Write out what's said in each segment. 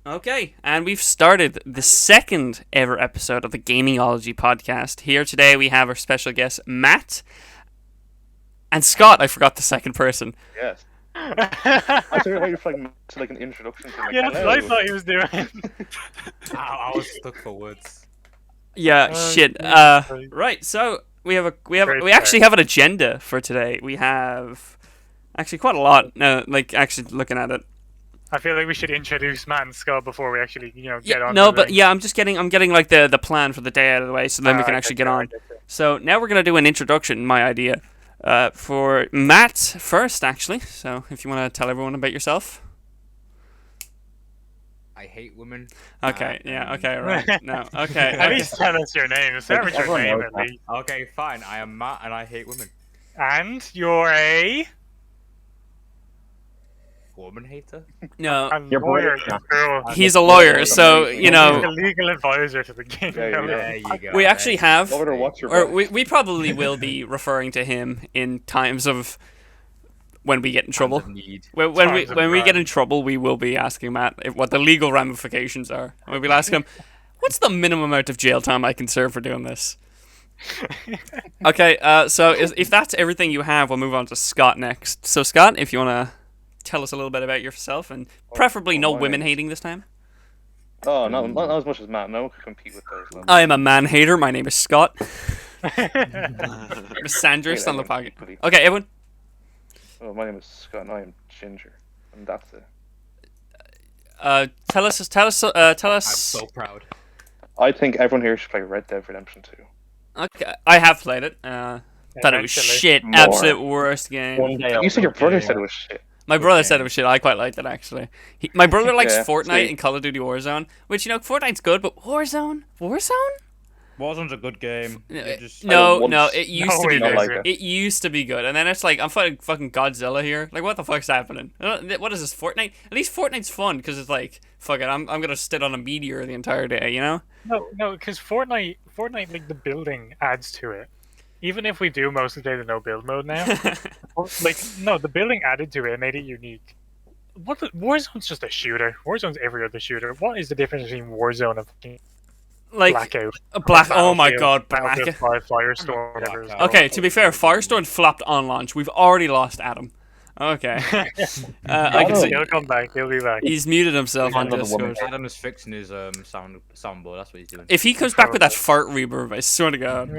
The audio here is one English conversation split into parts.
Okay, and we've started the second ever episode of the Gamingology podcast. Here today we have our special guests, Matt and Scott. I forgot the second person. Yes. I thought you were like an introduction to like, Yeah, that's what I hello. thought he was doing. I was stuck for words. Yeah, Oh, shit. Jesus. Right. So we Great actually start. have an agenda for today. We have actually quite a lot. Actually looking at it. I feel like we should introduce Matt and Scott before we actually, get on. No, with but it. yeah, I'm getting like the plan for the day out of the way, so then we can actually get on. So now we're gonna do an introduction. My idea. For Matt first, actually. So if you want to tell everyone about yourself. I hate women. Okay. Yeah. Okay. Right. No. Okay. At least tell us your name. Start with your Everyone name knows at that. least. Okay, fine. I am Matt, and I hate women. And you're a Woman hater. No. Your lawyer, brother- girl. He's a lawyer, so you He's a know legal advisor to the game. Yeah. There you go. we actually have, Over, what's your or brother? we probably will be referring to him in times of when we get in trouble. Need. When Times of we get crime. in trouble, we will be asking Matt what the legal ramifications are. And we'll ask him, "What's the minimum amount of jail time I can serve for doing this?" Okay, so if that's everything you have, we'll move on to Scott next. So Scott, if you want to tell us a little bit about yourself, and preferably no my women name. hating this time. Oh, not as much as Matt. No one can compete with those. Man. I am a man hater. My name is Scott. Oh, Misandrist on the Hey, pocket. everybody. Okay, everyone. Oh, my name is Scott, and I am Ginger, and that's it. Tell us. I'm so proud. I think everyone here should play Red Dead Redemption 2. Okay, I have played it. Thought it was Eventually. shit. More. Absolute worst game. One day You said your brother said it was shit. My brother said it was shit. I quite liked it actually. My brother likes Yeah, Fortnite see. and Call of Duty Warzone, which Fortnite's good, but Warzone. Warzone's a good game. No, It just- no, once- it used No, to be it good. like isn't. it. It used to be good, and then it's like I'm fighting fucking Godzilla here. Like, what the fuck's happening? What is this, Fortnite? At least Fortnite's fun because it's like, fuck it, I'm gonna sit on a meteor the entire day, you know? No, because Fortnite, like the building adds to it. Even if we do mostly play the no build mode now, the building added to it and made it unique. Warzone's just a shooter. Warzone's every other shooter. What is the difference between Warzone and fucking Like Blackout? Oh my Battlefield, god, Battlefield Black. 5, Firestorm, whatever. it's Blackout. Okay, to be fair, Firestorm flopped on launch. We've already lost Adam. Okay, I can Oh. see He'll come back. He'll be back. he's muted himself on Another woman. Discord. Adam is fixing his soundboard. That's what he's doing. If he comes back with that fart reverb, I swear to God.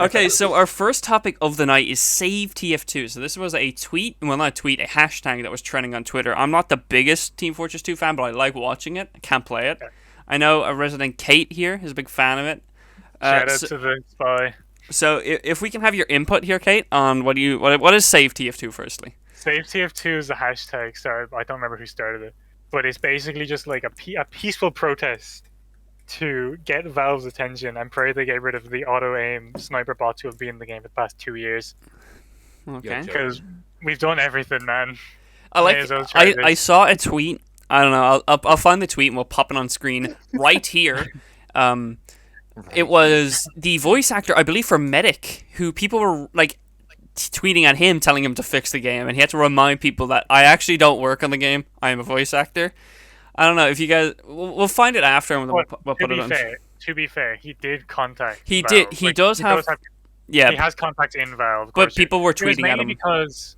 Okay, so our first topic of the night is Save TF2. So this was a tweet, well not a tweet, a hashtag that was trending on Twitter. I'm not the biggest Team Fortress 2 fan, but I like watching it. I can't play it. I know a resident Kate here is a big fan of it. Shout out So, to the spy. so if we can have your input here, Kate, on what is Save TF2 firstly? Save TF2 is a hashtag. Sorry, I don't remember who started it, but it's basically just like a peaceful protest to get Valve's attention and pray they get rid of the auto aim sniper bots who have been in the game for the past 2 years. Okay. Joe. Because we've done everything, man. I like. May as well try I this. saw a tweet. I don't know. I'll find the tweet and we'll pop it on screen right here. It was the voice actor, I believe, for Medic, who people were like tweeting at him, telling him to fix the game, and he had to remind people that I actually don't work on the game. I am a voice actor. I don't know if you guys. We'll find it after, and we'll But put it on. to be fair, he did contact. He Valve. did. He does have. He Yeah, has contacts in Valve. of but course. people were It was tweeting at mainly him. because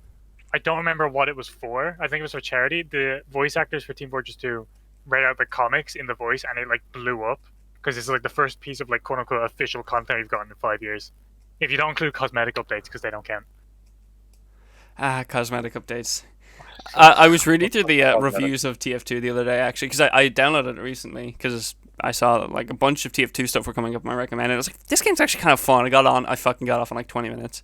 I don't remember what it was for. I think it was for charity. The voice actors for Team Fortress 2 read out the comics in the voice, and it like blew up because it's like the first piece of like quote unquote official content we've gotten in 5 years. If you don't include cosmetic updates, because they don't count. Cosmetic updates. I was reading through the Cosmetic. reviews of TF2 the other day, actually, because I downloaded it recently, because I saw like a bunch of TF2 stuff were coming up on my recommended. I was like, this game's actually kind of fun. I fucking got off in like 20 minutes.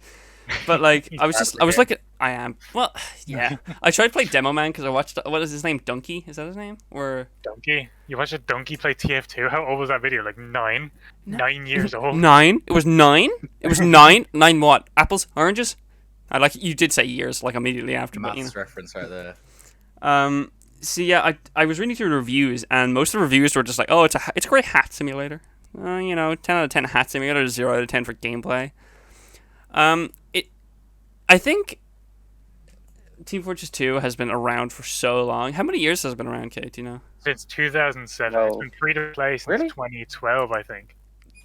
But like, I was looking. I am. Well, yeah. I tried to play Demo Man because I watched. What is his name? Donkey? Is that his name? Or Donkey, you watched a donkey play TF2? How old was that video? Like 9? 9 years old. 9? It was 9. It was 9. 9 what? Apples? Oranges? I like. You did say years, like immediately after, but you know. Maths reference right there. So yeah, I was reading through the reviews, and most of the reviews were just like, oh, it's a great hat simulator. 10 out of 10 hat simulator, 0 out of 10 for gameplay. I think Team Fortress 2 has been around for so long. How many years has it been around, Kate? Do you know? Since 2007. Well, It's been free to play since really? 2012, I think.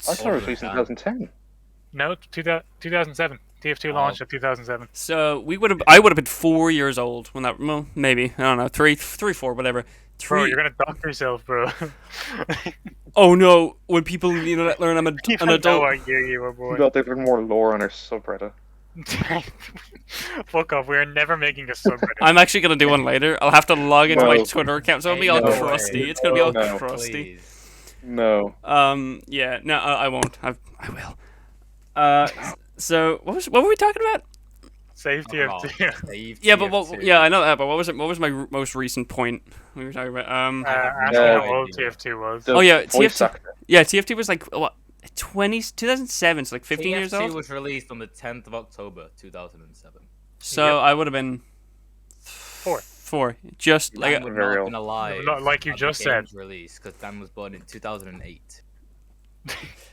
I thought it was released in 2010. No, 2007. TF2 launched in 2007. So I would have been 4 years old when that. Well, maybe I don't know. Three, 4, whatever. Bro, you're gonna dock yourself, bro. Oh no! When people learn I'm an You don't know adult. what year you were You born. got there's more lore on our subreddit. Fuck off, we're never making a subreddit. I'm actually gonna do one later. I'll have to log into my No. Twitter account, so it'll be Hey, all no crusty. way. It's gonna be all No. crusty. Please. No. Yeah. No, I won't. I will. So what were we talking about? Save TF2. Yeah, but I know that. But what was it? What was my most recent point we were talking about? Asking Yeah. how old TF2 was. The Oh, yeah, voice TF2 actor. Yeah, TFT was like what 2007, so like 15 years TF2 old. was released on the 10th of October 2007. So Yep. I would have been four. Just like Dan would Very not have old. been alive. Not like you at the just said. game's release because Dan was born in 2008.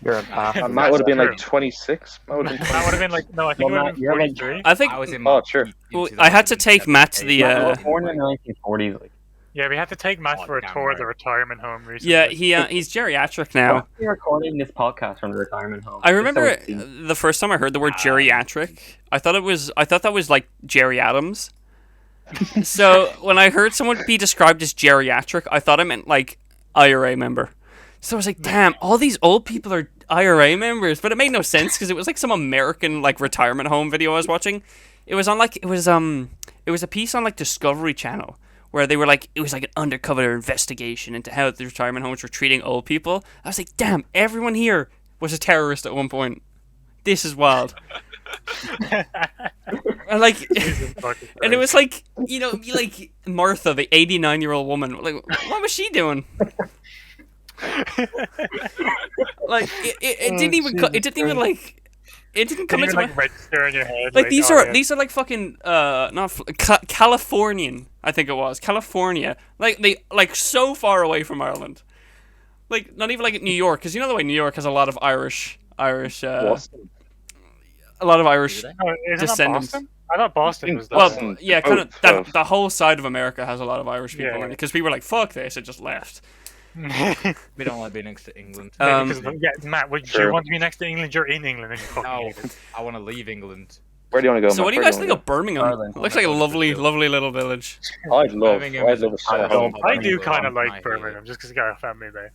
You're a bastard. Matt would have been True. like 26. Matt would have been That would have been like, no, I think it Well, would have been you're like- 43. I think I was in Oh, my sure. peak Well, in I had to take Matt to the, 2008. I was born in the 1940s. Like, Yeah, we had to take Matt Oh, for a damn tour of the right. retirement home recently. yeah he's geriatric now. why are we recording this podcast from the retirement home? I Just remember so it's seen. the first time I heard the word geriatric, I thought that was like Jerry Adams. So when I heard someone be described as geriatric, I thought it meant like IRA member. So I was like, damn, all these old people are IRA members, but it made no sense because it was like some American like retirement home video I was watching. It was a piece on like Discovery Channel where they were like, it was like an undercover investigation into how the retirement homes were treating old people. I was like, damn, everyone here was a terrorist at one point. This is wild. And like, Jesus fucking and it Christ. was like, like Martha, the 89-year-old woman. Like, what was she doing? Like, it didn't even, it didn't even like, it didn't come Didn't into even, my. like register in your head. Like these oh, are yeah. these are like fucking not Californian, I think it was California, like they like so far away from Ireland, like not even like New York, because you know the way New York has a lot of Irish Boston. a lot of Irish Oh, isn't that descendants. Boston? I thought Boston was that. Well, Boston. yeah, kind of Both. the whole side of America has a lot of Irish people Yeah, in yeah. it because people were like fuck this, it just left. We don't like being next to England. Because, yeah, Matt, would you Sure. want to be next to England? You're in England and you fucking No, hate it. I want to leave England. Where do you want to go? So what do you Matt? guys think of Birmingham? Ireland. It looks like a lovely little village. I'd love Birmingham a is summer I home. don't- I do Birmingham, kind of I like hate Birmingham it. just because I got a family there.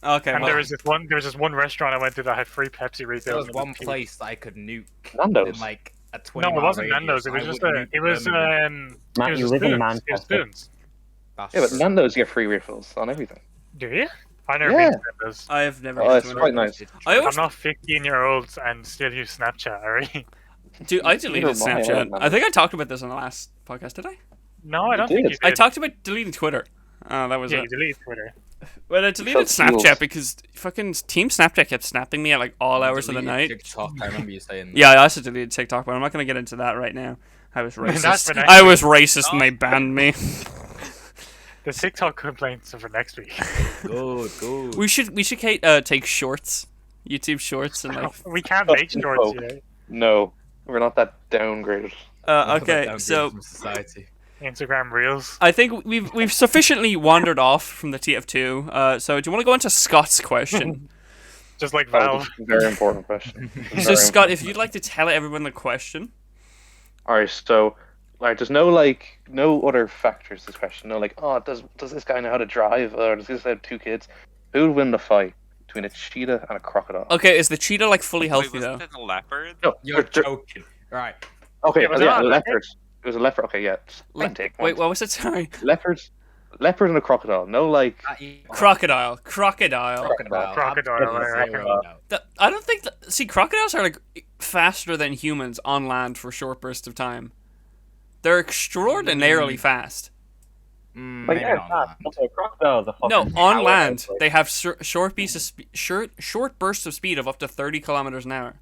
Okay, And well, there was this one restaurant I went to that had free Pepsi refills. There was and one it place that I could nuke Nando's. in like a 20 No, it wasn't Nando's. It was just it was Matt, it was you a live in spoons. It was Manchester. spoons. Yeah, but Nando's get free refills on everything. Do you? I never Yeah. been to Nando's. I have never. Oh, been it's to quite it. nice. I I'm always not 15-year-olds and still use Snapchat, alright? Dude, I deleted Neither am I, Snapchat. man. I think I talked about this on the last podcast, did I? No, I don't You think did. you did. I talked about deleting Twitter. That was Yeah, it. you deleted Twitter. Well, I deleted Felt Snapchat feels. because fucking Team Snapchat kept snapping me at like all hours of the night. TikTok, I remember you saying that. Yeah, I also deleted TikTok, but I'm not gonna get into that right now. I was That's racist. for next I was racist and they banned me. The TikTok complaints are for next week. Good. We should Kate, take shorts, YouTube shorts, and like. We can't make shorts, No. you know. No, we're not that downgraded. Okay, so From society. Instagram Reels. I think we've sufficiently wandered off from the TF2. So do you want to go into Scott's question? Just like That Valve. was a very important question. So Scott, if you'd like to tell everyone the question. Alright, so there's no other factors to this question. No, like, oh, does this guy know how to drive, or does this guy have 2 kids? Who would win the fight between a cheetah and a crocodile? Okay, is the cheetah like fully healthy Wait, though? wasn't it a leopard? No, You're joking. Right. okay, Yeah, was it yeah, not a leopard. It was a leopard. Okay, yeah. Le- Take Wait, one. what was it? Sorry. Leopard and a crocodile. No, like, Crocodile. Crocodile. Crocodile, I reckon. I don't think. See, crocodiles are like faster than humans on land for short bursts of time. They're extraordinarily fast. Like, yeah, fast. Also, a crocodile is a fucking No, on powerhouse, land like- they have short bursts of speed of up to 30 kilometers an hour.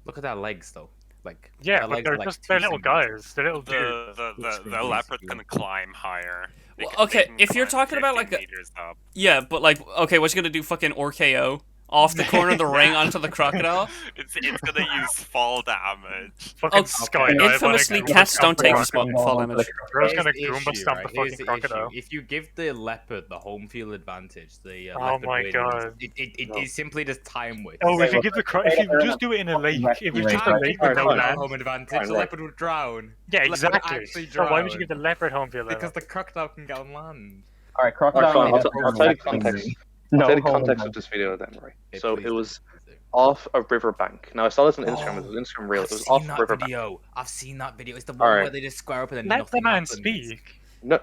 Look at their legs, though. Like, Yeah, their but legs they're are like just 2 they're little centimeters. guys. They're little dudes. The leopard can climb higher. They Well, can- okay, they can if you're climb talking about, 50 like, a- meters up. Yeah, but like, okay, what's he gonna do? Fucking RKO off the corner of the ring onto the crocodile. It's gonna use fall damage. Fucking Oh, Sky. infamously, cats don't take fall damage. Bro's gonna Here's the Goomba issue, stomp right? the Here's fucking the crocodile. issue. If you give the leopard the home field advantage, the Oh leopard my wins. God. It is simply just time waste. Oh, if you well, give if you just do it in a lake, if it's just a lake with no Alright, land. home advantage, Fine, the right. leopard would drown. Yeah, The leopard exactly. actually So why would you drown. give the leopard home field? Because the crocodile can get on land. Alright, crocodile. Alright, fine. made I'll it tell you from context. No I'll tell you home context of advantage. this video then, right? Okay, So please it do, was please do. off a riverbank. Now I saw this on Instagram. It Oh, was Instagram reel. I've It was seen off a that riverbank. video. I've seen that video. It's the one Alright. where they just square up and then Let nothing the man happens. speak. No.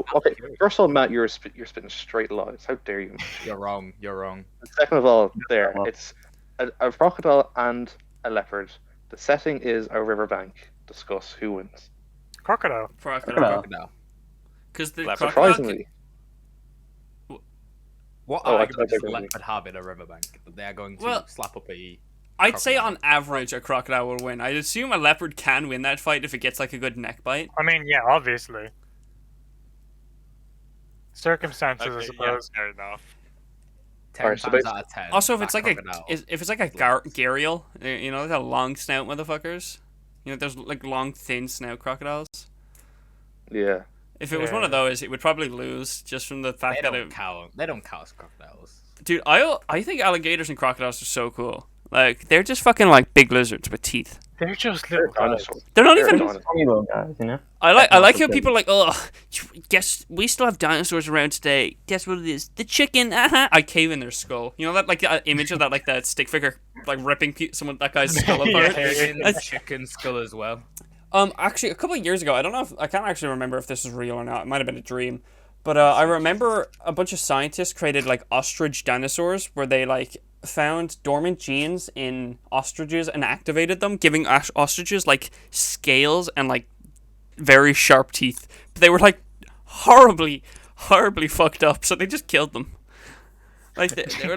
I'm Okay. curious. First of all, Matt, you're spitting straight lies. How dare you? You're wrong. You're wrong. And second of all, there Well. it's a crocodile and a leopard. The setting is a riverbank. Discuss who wins. Crocodile. Crocodile. Crocodile. Because the Leopard. crocodile. Surprisingly, What Oh, I argument thought does they were leopard have in a riverbank that they are going to Well, slap up a? I'd say crocodile. on average a crocodile will win. I'd assume a leopard can win that fight if it gets like a good neck bite. I mean, yeah, obviously. Circumstances, I Okay, yeah, suppose. fair enough. 10 Alright, so times basically- out of 10. Also, if it's that like crocodile if it's like a gharial, you know, like a long snout motherfuckers. You know, there's like long, thin snout crocodiles. yeah. If it was one of Yeah. those, it would probably lose just from the fact they that don't it. count. They don't count as crocodiles. Dude, I think alligators and crocodiles are so cool. Like they're just fucking like big lizards with teeth. They're just They're little guys. dinosaurs. They're not They're even. dinosaurs. Funny little guys, you know. I like That's how okay. people are like, oh, guess we still have dinosaurs around today. Guess what it is? The chicken. I cave in their skull. You know that like image of that stick figure like ripping someone that guy's skull Yeah. apart. Even the That's- chicken skull as well. Actually, a couple of years ago, I don't know if I can't actually remember if this is real or not. It might have been a dream, but I remember a bunch of scientists created like ostrich dinosaurs, where they like found dormant genes in ostriches and activated them, giving ostriches like scales and like very sharp teeth. But they were like horribly fucked up, so they just killed them. Like they were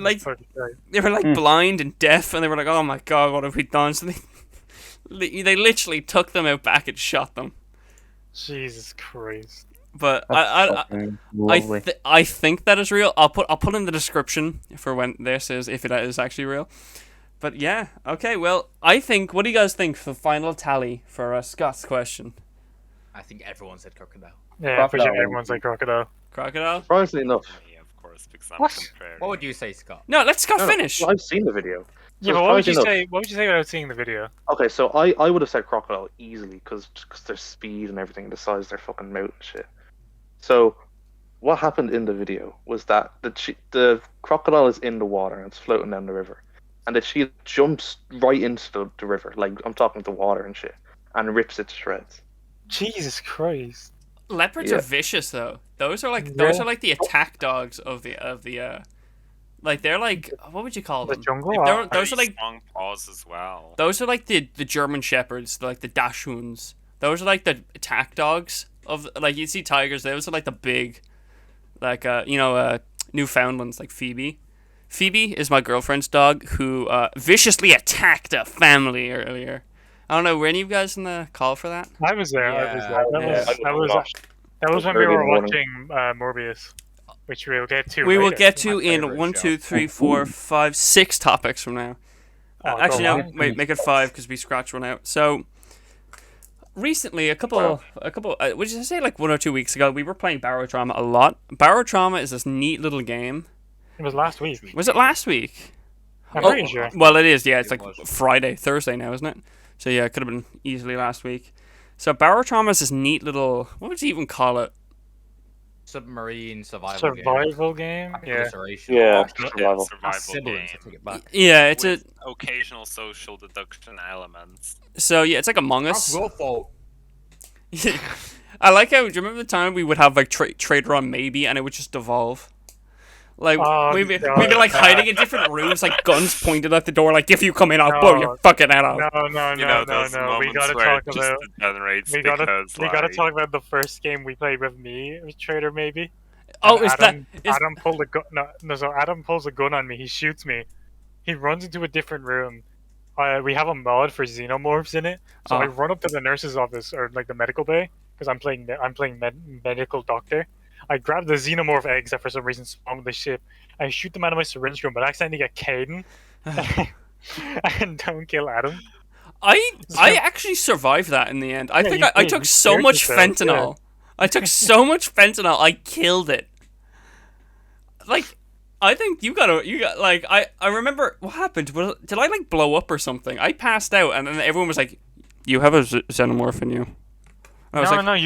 like blind and deaf, and they were like, oh my god, what have we done? So they literally took them out back and shot them. Jesus Christ. But That's I fucking lovely. I think that is real. I'll put in the description for when this is, if it is actually real. But yeah, okay. Well, I think. What do you guys think for the final tally for Scott's question? I think everyone said crocodile. Yeah, for sure. Crocodile. Everyone's like crocodile. Crocodile? Surprisingly enough. Me, of course, because I'm What? contrary. What would you say, Scott? No, let Scott No, finish. well, I've seen the video. Yeah, but what would you surprisingly say? What would you say without seeing the video? Okay, so I would have said crocodile easily because their speed and everything, the size of their fucking mouth and shit. So, what happened in the video was that the crocodile is in the water and it's floating down the river, and the cheetah jumps right into the river, like I'm talking the water and shit, and rips it to shreds. Jesus Christ. Leopards Yeah. are vicious though. Those are like Yeah. the attack dogs of the like they're like, what would you call The them? jungle? Those are Very like strong paws as well. Those are like the German shepherds, like the Dachshunds. Those are like the attack dogs of, like, you see tigers. Those are like the big, like Newfoundlands, like Phoebe. Phoebe is my girlfriend's dog who viciously attacked a family earlier. I don't know. Were any of you guys in the call for that? I was there. I was there. That was when we early in were the morning. watching Morbius, which we'll get to. We will later. get to My in favorite 1, show. 2, 3, 4, 5, 6 topics from now. Oh, Actually, go no. on. Wait, make it 5 because we scratched one out. So recently, a couple. Would you say like 1 or 2 weeks ago, we were playing Baro-Trauma a lot. Baro-Trauma is this neat little game. It was last week. Was it last week? I'm pretty sure. Well, it is. Yeah, it's It like was. Thursday now, isn't it? So yeah, it could have been easily last week. So Baro-Trauma is this neat little. What would you even call it? Submarine survival game. Survival game? Yeah. Obliteration. Yeah, Yeah, survival. survival Siblings, I game. take it back. Yeah, it's a. With occasional social deduction elements. So yeah, it's like Among Us. That's your fault. I like how. Do you remember the time we would have like Trader on Maybe, and it would just devolve? Like Oh, we'd be no, like hiding in different rooms, like guns pointed at the door, like if you come in, I'll blow your fucking head off. No, You know, those We moments gotta where talk it just about. degenerates We gotta because, talk about the first game we played with me, with Trader maybe. Oh, And is Adam, that is Adam pulled a gun? No. So Adam pulls a gun on me. He shoots me. He runs into a different room. We have a mod for xenomorphs in it, so I Oh. run up to the nurse's office or like the medical bay because I'm playing medical doctor. I grab the xenomorph eggs that for some reason spawn with the ship. I shoot them out of my syringe gun, but accidentally get Caeden. And don't kill Adam. I actually survived that in the end. I Yeah, think you I did. took You so scared much yourself, fentanyl. I took so much fentanyl. I killed it. Like, I think you got like I remember what happened. Did I like blow up or something? I passed out, and then everyone was like, "You have a xenomorph in you." I was No, like,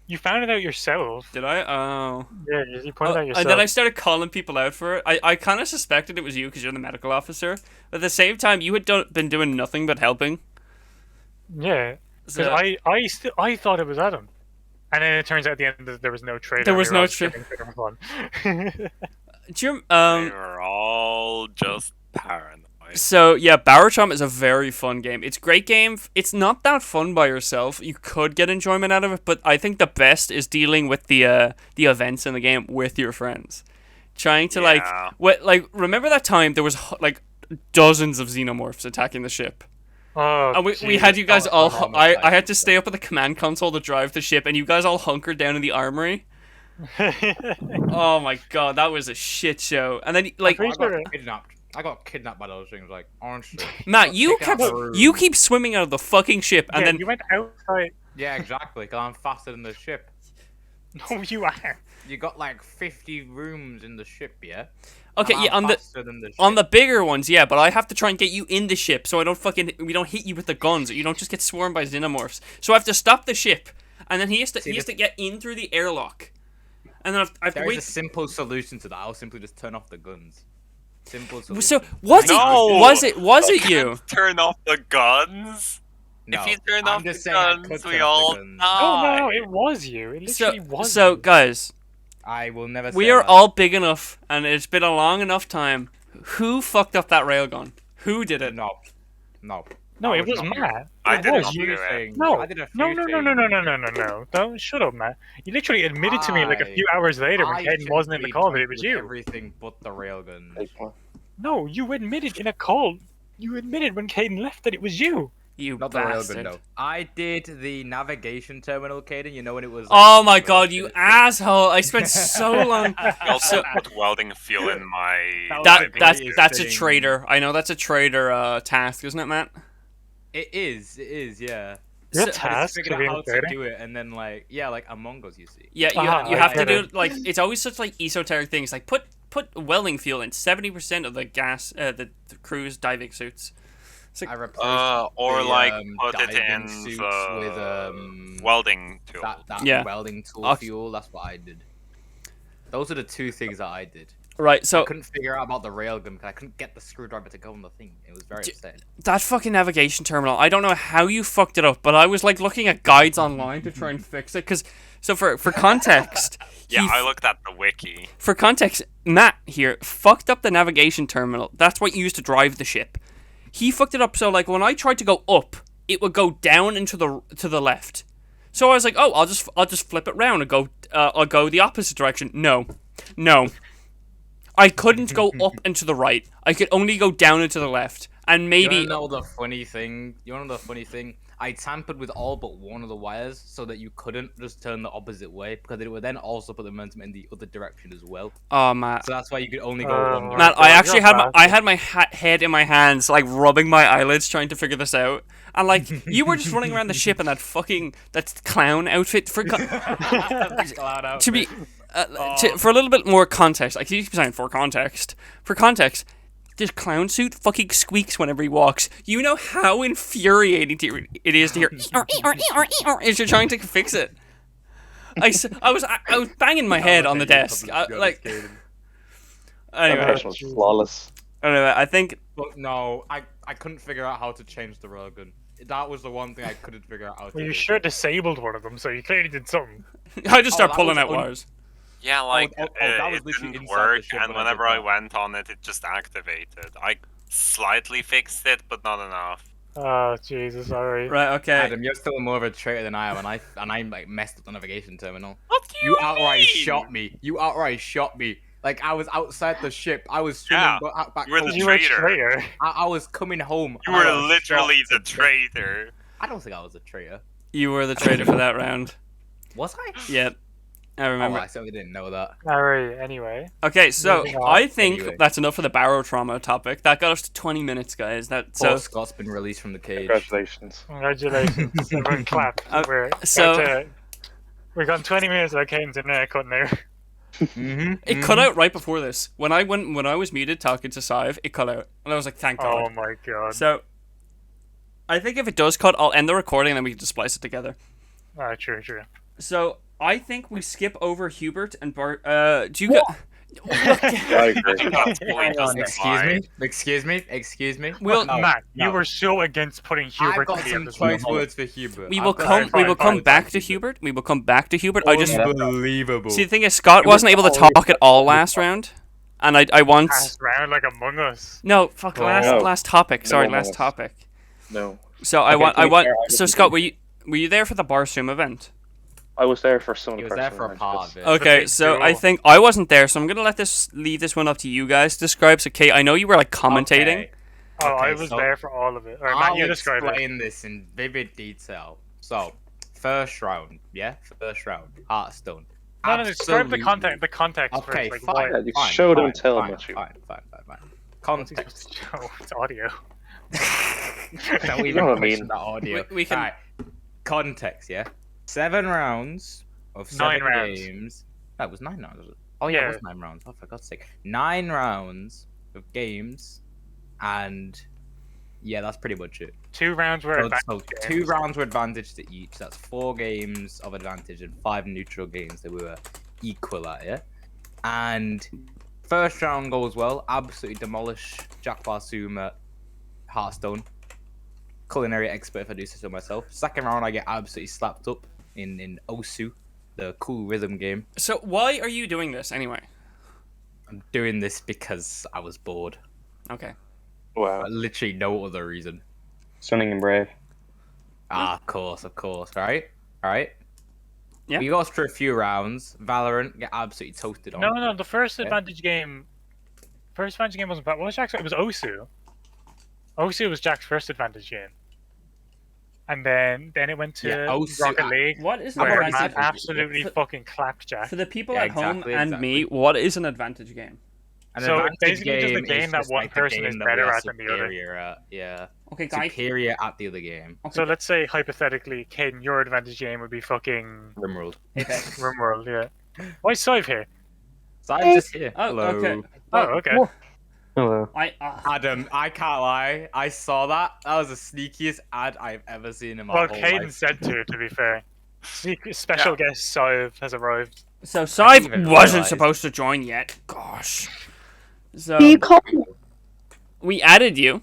you found it out yourself. "Did I? Oh." Yeah, you pointed out yourself. And then I started calling people out for it. I kind of suspected it was you because you're the medical officer. But at the same time, you had been doing nothing but helping. Yeah, because So, I thought it was Adam, and then it turns out at the end that there was no traitor. There was we were no all just giving Twitter fun. do you, They were all just paranoid. So yeah, Baro-traumatic is a very fun game. It's a great game. It's not that fun by yourself. You could get enjoyment out of it, but I think the best is dealing with the events in the game with your friends. Trying to Yeah. remember that time there was like dozens of xenomorphs attacking the ship. Oh, And we Jesus. had you guys all. almost I like had to stay up at the command console to drive the ship, and you guys all hunkered down in the armory. Oh my god, that was a shit show. And then like pretty sure- I got kidnapped by those things, like, honestly. Matt, you Kick out kept the room. you keep swimming out of the fucking ship, and yeah, then you went outside. Yeah, exactly, because I'm faster than the ship. No, you are. You got like 50 rooms in the ship, yeah? okay, And yeah, I'm on the faster than the on the ship. bigger ones, yeah, but I have to try and get you in the ship so we don't hit you with the guns. You don't just get swarmed by xenomorphs. So I have to stop the ship, and then he has to get in through the airlock, and then I have to There is a wait. simple solution to that. I'll simply just turn off the guns. Simple solution. So was No! it was it you? Turn off the guns. No, If you turn I'm off the just saying I could guns, turn we off the all guns. die. No, it was you. It literally was. So you. guys, I will never we say are that. all big enough, and it's been a long enough time. Who fucked up that railgun? Who did it? No. No. No, I it was not you. Matt. I It didn't was do you. it. Things. No, I did a few no, things. no. Don't shut up, Matt. You literally admitted to me like a few hours later when I Caeden wasn't in the simply call that it was did you. Everything but the railgun. No, you admitted in a call. You admitted when Caeden left that it was you. You Not the railgun, bastard! though. I did the navigation terminal, Caeden. You know when it was. Oh my god, you asshole! I spent so long. I also put welding fuel in my. That's a traitor. I know that's a traitor task, isn't it, Matt? It is, yeah. Your So- I just task figured to out be how a to traitor. do it, and then like Among Us, you see. Yeah, Ah, you I have to get do it. like it's always such like esoteric things. Like put welding fuel in 70% of the gas the crew's diving suits. It's like, I replaced Or the, like put it diving in suits the welding tool. that Yeah. welding tool Okay. fuel. That's what I did. Those are the two things that I did. right, I so couldn't figure out about the railgun because I couldn't get the screwdriver to go on the thing. It was very upsetting. that fucking navigation terminal. I don't know how you fucked it up, but I was like looking at guides online to try and fix it. Cause so for context, Yeah, he I looked at the wiki. for context, Matt here fucked up the navigation terminal. That's what you used to drive the ship. He fucked it up so like when I tried to go up, it would go down and to the left. So I was like, oh, I'll just flip it round and go. I'll go the opposite direction. No. I couldn't go up and to the right. I could only go down and to the left. And maybe You wanna know the funny thing? I tampered with all but one of the wires so that you couldn't just turn the opposite way because it would then also put the momentum in the other direction as well. oh Matt. So that's why you could only go one direction. Matt, I God, actually you're had a I had my head in my hands, like rubbing my eyelids, trying to figure this out. And like you were just running around the ship in that clown outfit. For to be for a little bit more context, I keep saying for context. For context, this clown suit fucking squeaks whenever he walks. You know how infuriating it is to hear as you're trying to fix it. I was banging my head on the desk. Anyway, That was flawless. anyway, I think But no, I couldn't figure out how to change the railgun. That was the one thing I couldn't figure out how to Well, you do. sure disabled one of them, so you clearly did something. I just start that pulling was out un- wires. Yeah, like that was it literally didn't inside the work, ship and when I did whenever I that. went on it, it just activated. I slightly fixed it, but not enough. Oh, Jesus, sorry. Right, okay. Adam, you're still more of a traitor than I am, and I like messed up the navigation terminal. What do You you outright mean? shot me. You outright shot me. Like I was outside the ship. I was swimming Yeah, back you were home. the You were a traitor. traitor. I was coming home. You and I were got literally shot. the traitor. I don't think I was a traitor. You were the traitor for that round. Was I? Yeah. I Oh, remember. I certainly didn't know that. Alright, anyway. Okay, so Moving on. I think Anyway. that's enough for the Barrow trauma topic. That got us to 20 minutes, guys. Poor Scott's been released from the cage. Congratulations. Congratulations. Everyone clap. so- We've got 20 minutes of Caden's internet cut now. It cut out right before this. When I was muted talking to Sadhbh, it cut out, and I was like, "Thank God." Oh my god. So, I think if it does cut, I'll end the recording and then we can just splice it together. Alright, true. So I think we skip over Hubert and Bart. Do you got? I agree. That's pointless. Excuse me. We'll Matt, you were so against putting I've Hubert got to the some end of choice the words for Hubert. we will fine, come fine, back to Hubert. We will come back to Hubert. I just Unbelievable. see the thing is Scott wasn't able to talk at all last round, and I want Last round like Among Us. no fuck last topic. Sorry, No, last no. topic. No. So I want so Scott, were you there for the Barstoom event? I was there for some of He the was there personal for a part events, of it. Okay, big so I duel. think I wasn't there, so I'm gonna leave this one up to you guys to describe. So Kate, I know you were like commentating. Okay. Oh, I Okay, was so there for all of it. Alright, Matt, I'll you describe it. explain this in vivid detail. So, first round, Hearthstone. No, describe the Absolutely- context Okay, first. fine. Yeah, you fine, show them, fine, tell them fine, what you- fine. What's he Context. supposed to show? It's audio. Don't You even know what I question mean. that audio. We can- Right. Context, yeah? 7 rounds of 9 7 rounds. games. That was 9 rounds, was it? Oh, yeah, Yeah. it was 9 rounds. Oh, for God's sake. 9 rounds of games, and yeah, that's pretty much it. 2 rounds were So, advantage 2 games. rounds were advantage to each. That's 4 games of advantage and 5 neutral games that we were equal at, yeah? And first round goes well. Absolutely demolish Jack Barsoom at Hearthstone. Culinary expert, if I do say so myself. Second round, I get absolutely slapped up in Osu, the cool rhythm game. So why are you doing this anyway? I'm doing this because I was bored. Okay. Wow. Literally no other reason. Stunning and brave. Of course, right? Yeah. We go through a few rounds. Valorant get absolutely toasted on. No, the first Yeah. advantage game. First advantage game wasn't bad. What was Jack's? It was Osu. Osu was Jack's first advantage game. And then it went to Yeah, Osu- Rocket League, What is an where advantage? Matt absolutely fucking clapped Jack. For the people Yeah, at home exactly, and me, what is an advantage game? An So it's advantage basically just a is game that just one like the person game is that better we are at than the other. superior at, yeah. Okay, guys. Superior at the other game. Okay. So let's say hypothetically, Caden, your advantage game would be fucking Rimworld. RimWorld, yeah. Why is Sadhbh here? So I'm just here. Oh, Hello. okay. Oh, okay. Hello. Adam, I can't lie. I saw that. That was the sneakiest ad I've ever seen in my Well, whole Caden life. said to be fair. Special guest Sadhbh has arrived. So didn't Sadhbh even wasn't realise. supposed to join yet. Gosh. So You call me. we added you,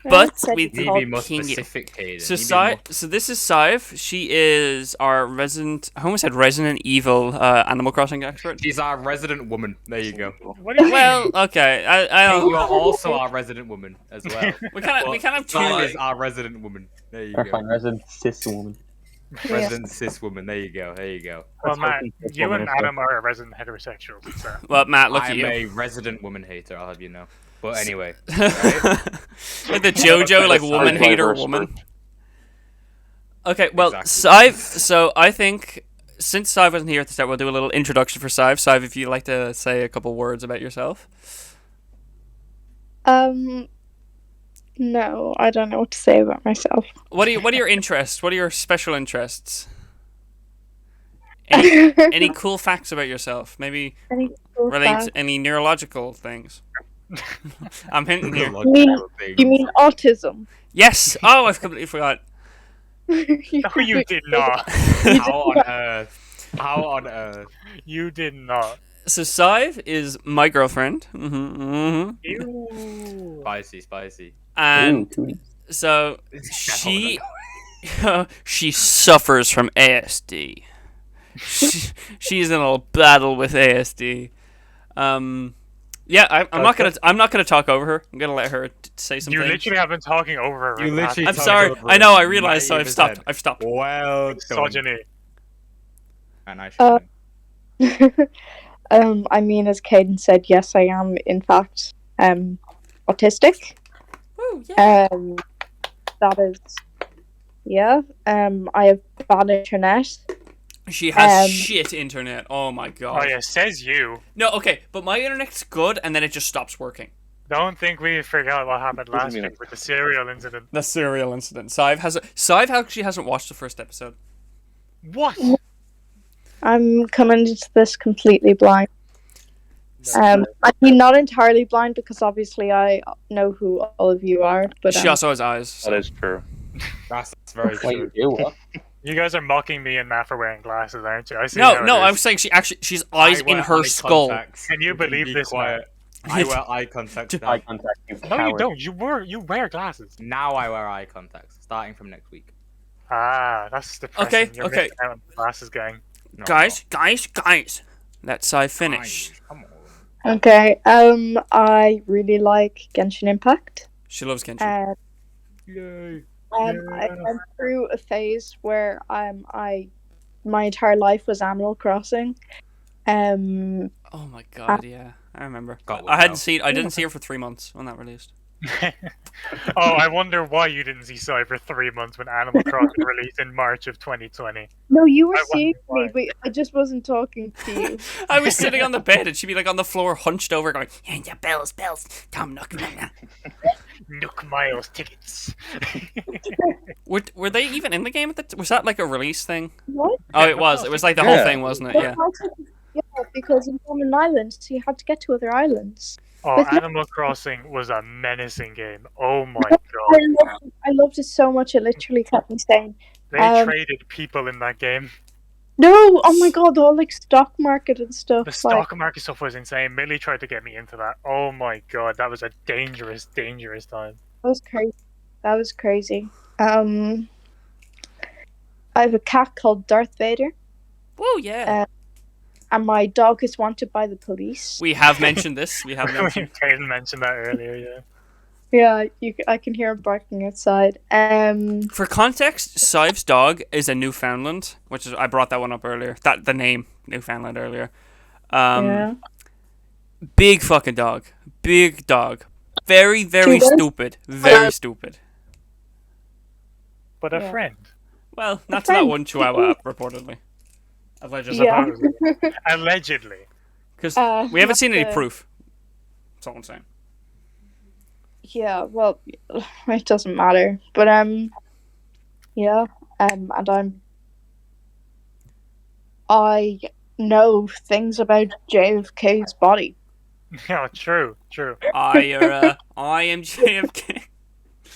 but we You need to called be more King- specific, Caden. So You need to be more- so this is Sadhbh. She is our resident. I almost said Resident Evil Animal Crossing expert. She's our resident woman. There you go. What do you Well, okay. I Hey, don't. you are also our resident woman as well. We kind of have She two. is our resident woman. There you Or go. fine, resident cis woman. Resident cis woman. There you go. There you go. Well, That's Matt, fucking cis you woman, and isn't it? Adam are resident heterosexuals. So. Well, Matt, look at I'm you. a resident woman hater. I'll have you know. But anyway, Like the JoJo, like woman Sorry, hater diverse woman. group. Okay, well, Exactly. Sadhbh. So I think since Sadhbh wasn't here at the start, we'll do a little introduction for Sadhbh. Sadhbh, if you'd like to say a couple words about yourself. No, I don't know what to say about myself. What are your interests? What are your special interests? Any cool facts about yourself? Maybe Any cool relate facts? to any neurological things. I'm hinting here. You mean autism? Yes. Oh, I've completely forgot. No, you did not. how on earth? How on earth? You did not. So Sadhbh is my girlfriend. You. Spicy. And Ooh, so she she suffers from ASD. She's in a battle with ASD. Yeah, I'm not gonna talk over her. I'm gonna let her say something. You literally have been talking over her. You literally I'm talked sorry. over I it. know. I realized. So I've 90%. stopped. I've stopped. Well done. Misogyny. And I should. I mean, as Caden said, yes, I am in fact autistic. Woo, yeah. That is, yeah. I have bad internet. She has Um, shit internet. Oh my god. Oh yeah, says you. No, okay, but my internet's good, and then it just stops working. Don't think we forgot what happened Doesn't last mean week with the cereal incident. The serial incident. Sadhbh actually hasn't watched the first episode. What? I'm coming into this completely blind. I mean, not entirely blind because obviously I know who all of you are, but She also has eyes. So. That is true. That's very Wait, true. you do what? You guys are mocking me and Matt for wearing glasses, aren't you? I see how No, it I is. was saying she's eyes I wear in her eye skull. contacts. Can you believe Be this, quiet. I wear eye contacts now. Eye contact, you No, you coward. don't. You wear glasses. Now I wear eye contacts, starting from next week. Ah, that's depressing. Okay, You're okay. missing out on the glasses, gang. No, Guys. Let's finish. Guys, come on. okay. I really like Genshin Impact. She loves Genshin. Yay. I went through a phase where my entire life was Animal Crossing. Oh my god, yeah, I remember. Got one I now. didn't see her for 3 months when that released. Oh, I wonder why you didn't see Sai for 3 months when Animal Crossing released in March of 2020. No, you were I seeing wonder me, but I just wasn't talking to you. I was sitting on the bed and she'd be like on the floor, hunched over, going, "Yeah, yeah, bells, Tom Nook." Nook Miles tickets. Were they even in the game at the? Was that like a release thing? What? Oh, it was. It was like the whole Yeah. thing, wasn't it? Yeah. Yeah, because you're on an island, so you had to get to other islands. Oh, But yeah. Animal Crossing was a menacing game. Oh my I god. loved it so much. It literally kept me sane. They traded people in that game. No, oh my god, the whole like stock market and stuff. The like, stock market stuff was insane. Millie tried to get me into that. Oh my god, that was a dangerous, dangerous time. that was crazy. That was crazy. I have a cat called Darth Vader, Whoa, yeah. and my dog is wanted by the police. We have mentioned this. We have mentioned. Caden mentioned that earlier, yeah. Yeah, I can hear him barking outside. For context, Sadhbh's dog is a Newfoundland, which is I brought that one up earlier. That the name Newfoundland earlier. Yeah. Big fucking dog. Big dog. Very, very Cuban? stupid. Very stupid. But a Yeah. friend. Well, not to that friend. one Chihuahua, reportedly. Allegedly. Yeah. Allegedly. Because we we haven't have seen any to- proof. That's all I'm saying. Yeah, well, it doesn't matter. But yeah, and I know things about JFK's body. Yeah, true. I am JFK.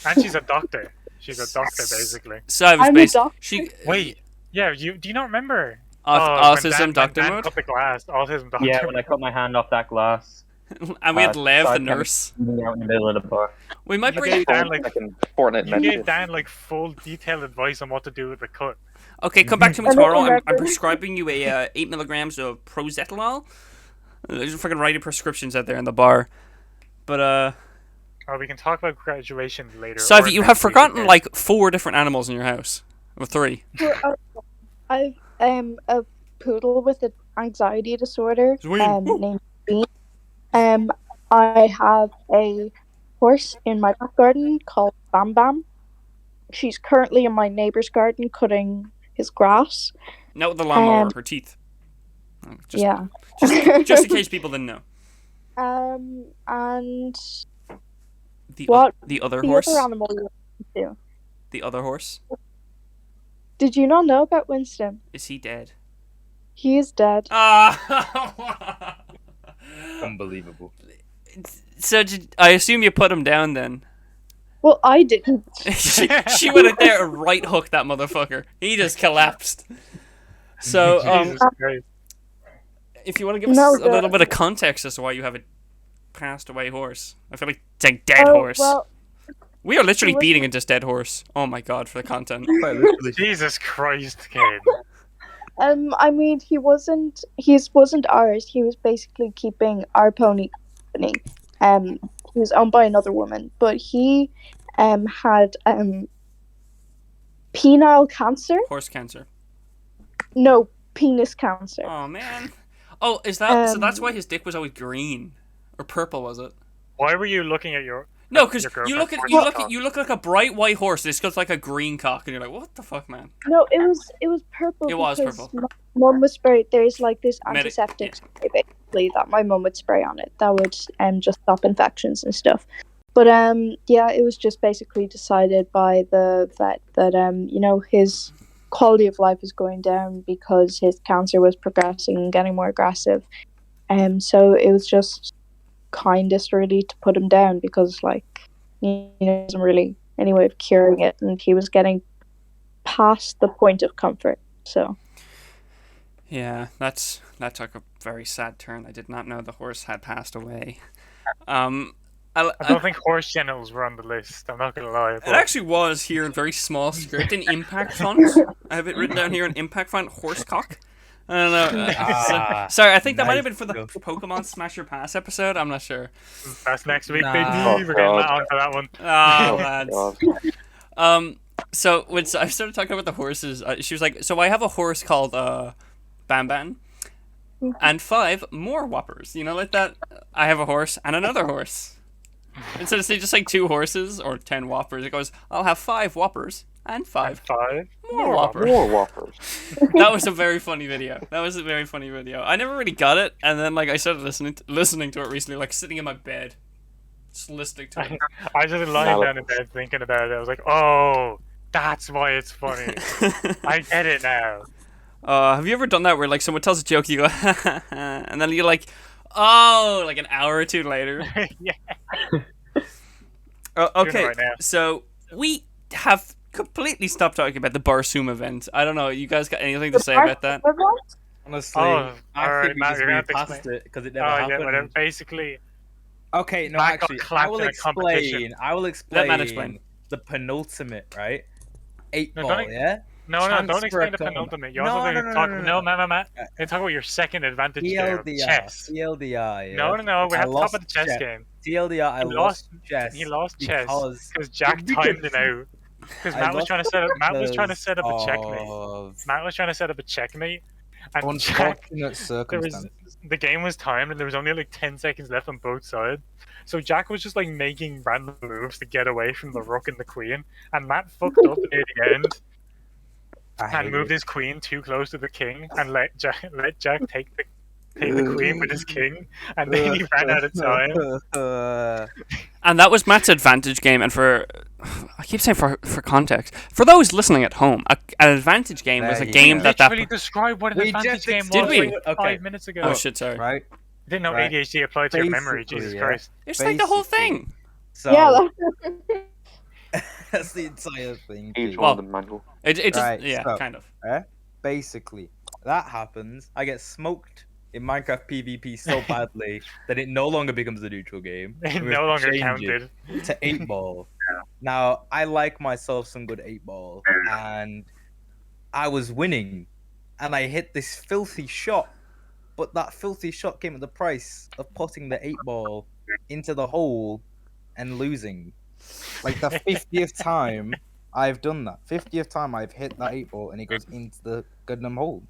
And she's a doctor. She's a doctor, basically. Sadhbh's I'm a based. doctor. She Wait, yeah, do you not remember? autism when doctor Dan mode, cut the glass, autism doctor. Yeah, when I cut my hand off that glass, and we had Lev, the Sarge nurse. moving out in the middle of the bar. We might You bring. gave Dan like Fucking Fortnite you gave message. Dan like full detailed advice on what to do with the cut. Okay, come back to me I don't tomorrow. I'm remember. prescribing you a 8 milligrams of prozetalol. There's fucking writing prescriptions out there in the bar. But Or we can talk about graduation later. Sadhbh, or you next have week forgotten again. like 4 different animals in your house, or 3. I've a poodle with an anxiety disorder Sweet. named Bean. I have a horse in my back garden called Bam Bam. She's currently in my neighbor's garden cutting his grass. Not with the lawnmower, her teeth. Just, Yeah. just in case people didn't know. And The what the other the horse. other animal you want to? The other horse. Did you not know about Winston? Is he dead? He is dead. Ah. Unbelievable. So I assume you put him down then. Well, I didn't. she went out there and right hooked that motherfucker. He just collapsed. So Jesus Christ. if you want to give us No, a little bit of context as to why you have a passed away horse, I feel like it's a dead horse. Well, We are literally it was- beating a just dead horse. Oh my god, for the content. Quite literally. Jesus Christ, kid. I mean, he wasn't ours. He was basically keeping our pony company. He was owned by another woman, but he had penile cancer. Horse cancer. No, penis cancer. Oh man. Oh, is that so? That's Um, why his dick was always green or purple, was it? Why were you looking at your? No, because your you girlfriend look forced at you look like a bright white horse. This looks like a green cock, and you're like, what the fuck, man? No, it was purple. It was because purple. My mum was sprayed. There's like this Medic- antiseptic spray basically that my mum would spray on it that would just stop infections and stuff. But yeah, it was just basically decided by the vet that his quality of life is going down because his cancer was progressing and getting more aggressive. So it was just kindest really to put him down because there wasn't really any way of curing it, and he was getting past the point of comfort. So Yeah, that took a very sad turn. I did not know the horse had passed away. I don't think horse genitals were on the list. I'm not gonna lie. It But actually was here in very small script in impact font. I have it written down here in impact font, horse cock. I don't know. Sorry, I think that might have been for the Pokemon Smash Your Pass episode. I'm not sure. that's next week, Nah. baby. We're getting that on for that one. Ah, Oh, lads. God. So when I started talking about the horses, she was like, "So I have a horse called Bam Bam, and 5 more whoppers. You know, like that. I have a horse and another horse. Instead of saying just like 2 horses or 10 whoppers, it goes, I'll have 5 whoppers and 5 5 more whoppers. More whoppers. That was a very funny video. I never really got it, and then I started listening to it recently, sitting in my bed, just listening to it. I just lying down in bed thinking about it. I was like, oh, that's why it's funny. I get it now. Have you ever done that where someone tells a joke, you go, and then you're like, oh, an hour or 2 later? Yeah. Okay, right now. so we have completely stopped talking about the Barsum event. I don't know. You guys got anything to say about that? Honestly, Oh, I alright, think we Matt, just you're gonna have moved to past explain. it because it never Oh, yeah, happened. whatever. Basically, Okay, no, Matt got actually, I clapped will in a competition. explain. I will Let Matt explain explain. the penultimate, right? 8 No, ball, don't- yeah? no, don't Transfer explain the account. penultimate. You No, also no, need to no, talk. no, No, no. Matt. You talk about your second advantage game, TLDR, chess. TLDR, yeah? No, we I have to talk lost about the chess chess. game. TLDR, I He lost chess. He lost chess because because Jack we timed could- it out. Because I Matt was lost trying to set up. Matt was trying to because set up a checkmate. of Matt was trying to set up a checkmate, and Jack. Unfortunate circumstances. The game was timed, and there was only 10 seconds left on both sides. So Jack was just making random moves to get away from the rook and the queen, and Matt fucked up near the end and moved his queen too close to the king and let Jack take the queen with his king, and then he ran out of time. And that was Matt's advantage game. And I keep saying for context, for those listening at home, an advantage game was a There you game go. that Literally described what an We advantage just game ex- was Did we? like Okay. 5 minutes ago. Oh shit, sorry. right? Didn't know Right. ADHD applied to your memory. Basically, Jesus yeah. Christ. It's the whole Basically. thing. So Yeah, that's the entire thing. Each dude. one of them manual. It just Right, yeah, so- kind of. Basically, that happens. I get smoked in Minecraft PvP so badly that it no longer becomes a neutral game. It We no have to longer change it counted. to 8 ball. Now, I like myself some good 8 ball, and I was winning, and I hit this filthy shot, but that filthy shot came at the price of putting the 8 ball into the hole and losing. Like the 50th time I've done that. 50th time I've hit that 8 ball and it goes into the goddamn hole.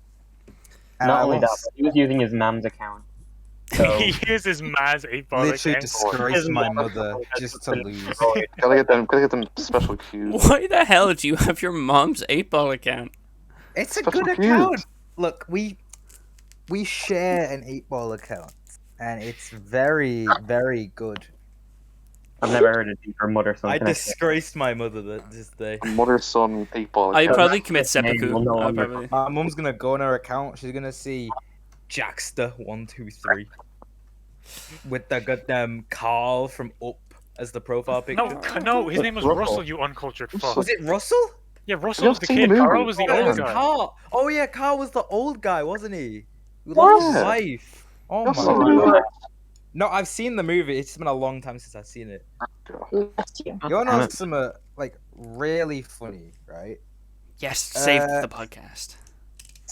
And Not I only that, lost. but he was using his mom's account. So He uses Maz 8-ball Literally again. disgraced my mother just to lose. Gotta get them special cues. Why the hell do you have your mom's 8-ball account? It's a Special good cues. account. Look, we share an 8-ball account, and it's very, very good. I've never heard of deeper mother son I connection. disgraced my mother this day. Mother son 8-ball. I account. probably commit Yeah, seppuku. you'll know I under- probably- My mum's gonna go on her account. She's gonna see Jackster123 with the goddamn Carl from Up as the profile picture. No, his name was Russell. Russell, you uncultured fuck. Was it Russell? Yeah, Russell You was the haven't seen kid. the movie. Carl was the Oh, Oh, it old was guy. Carl. Oh yeah, Carl was the old guy, wasn't he? Who lost his Yeah. wife. Oh That's my not god. right. No, I've seen the movie. It's been a long time since I've seen it. last year. You wanna know something really funny, right? Yes, save Uh, the podcast.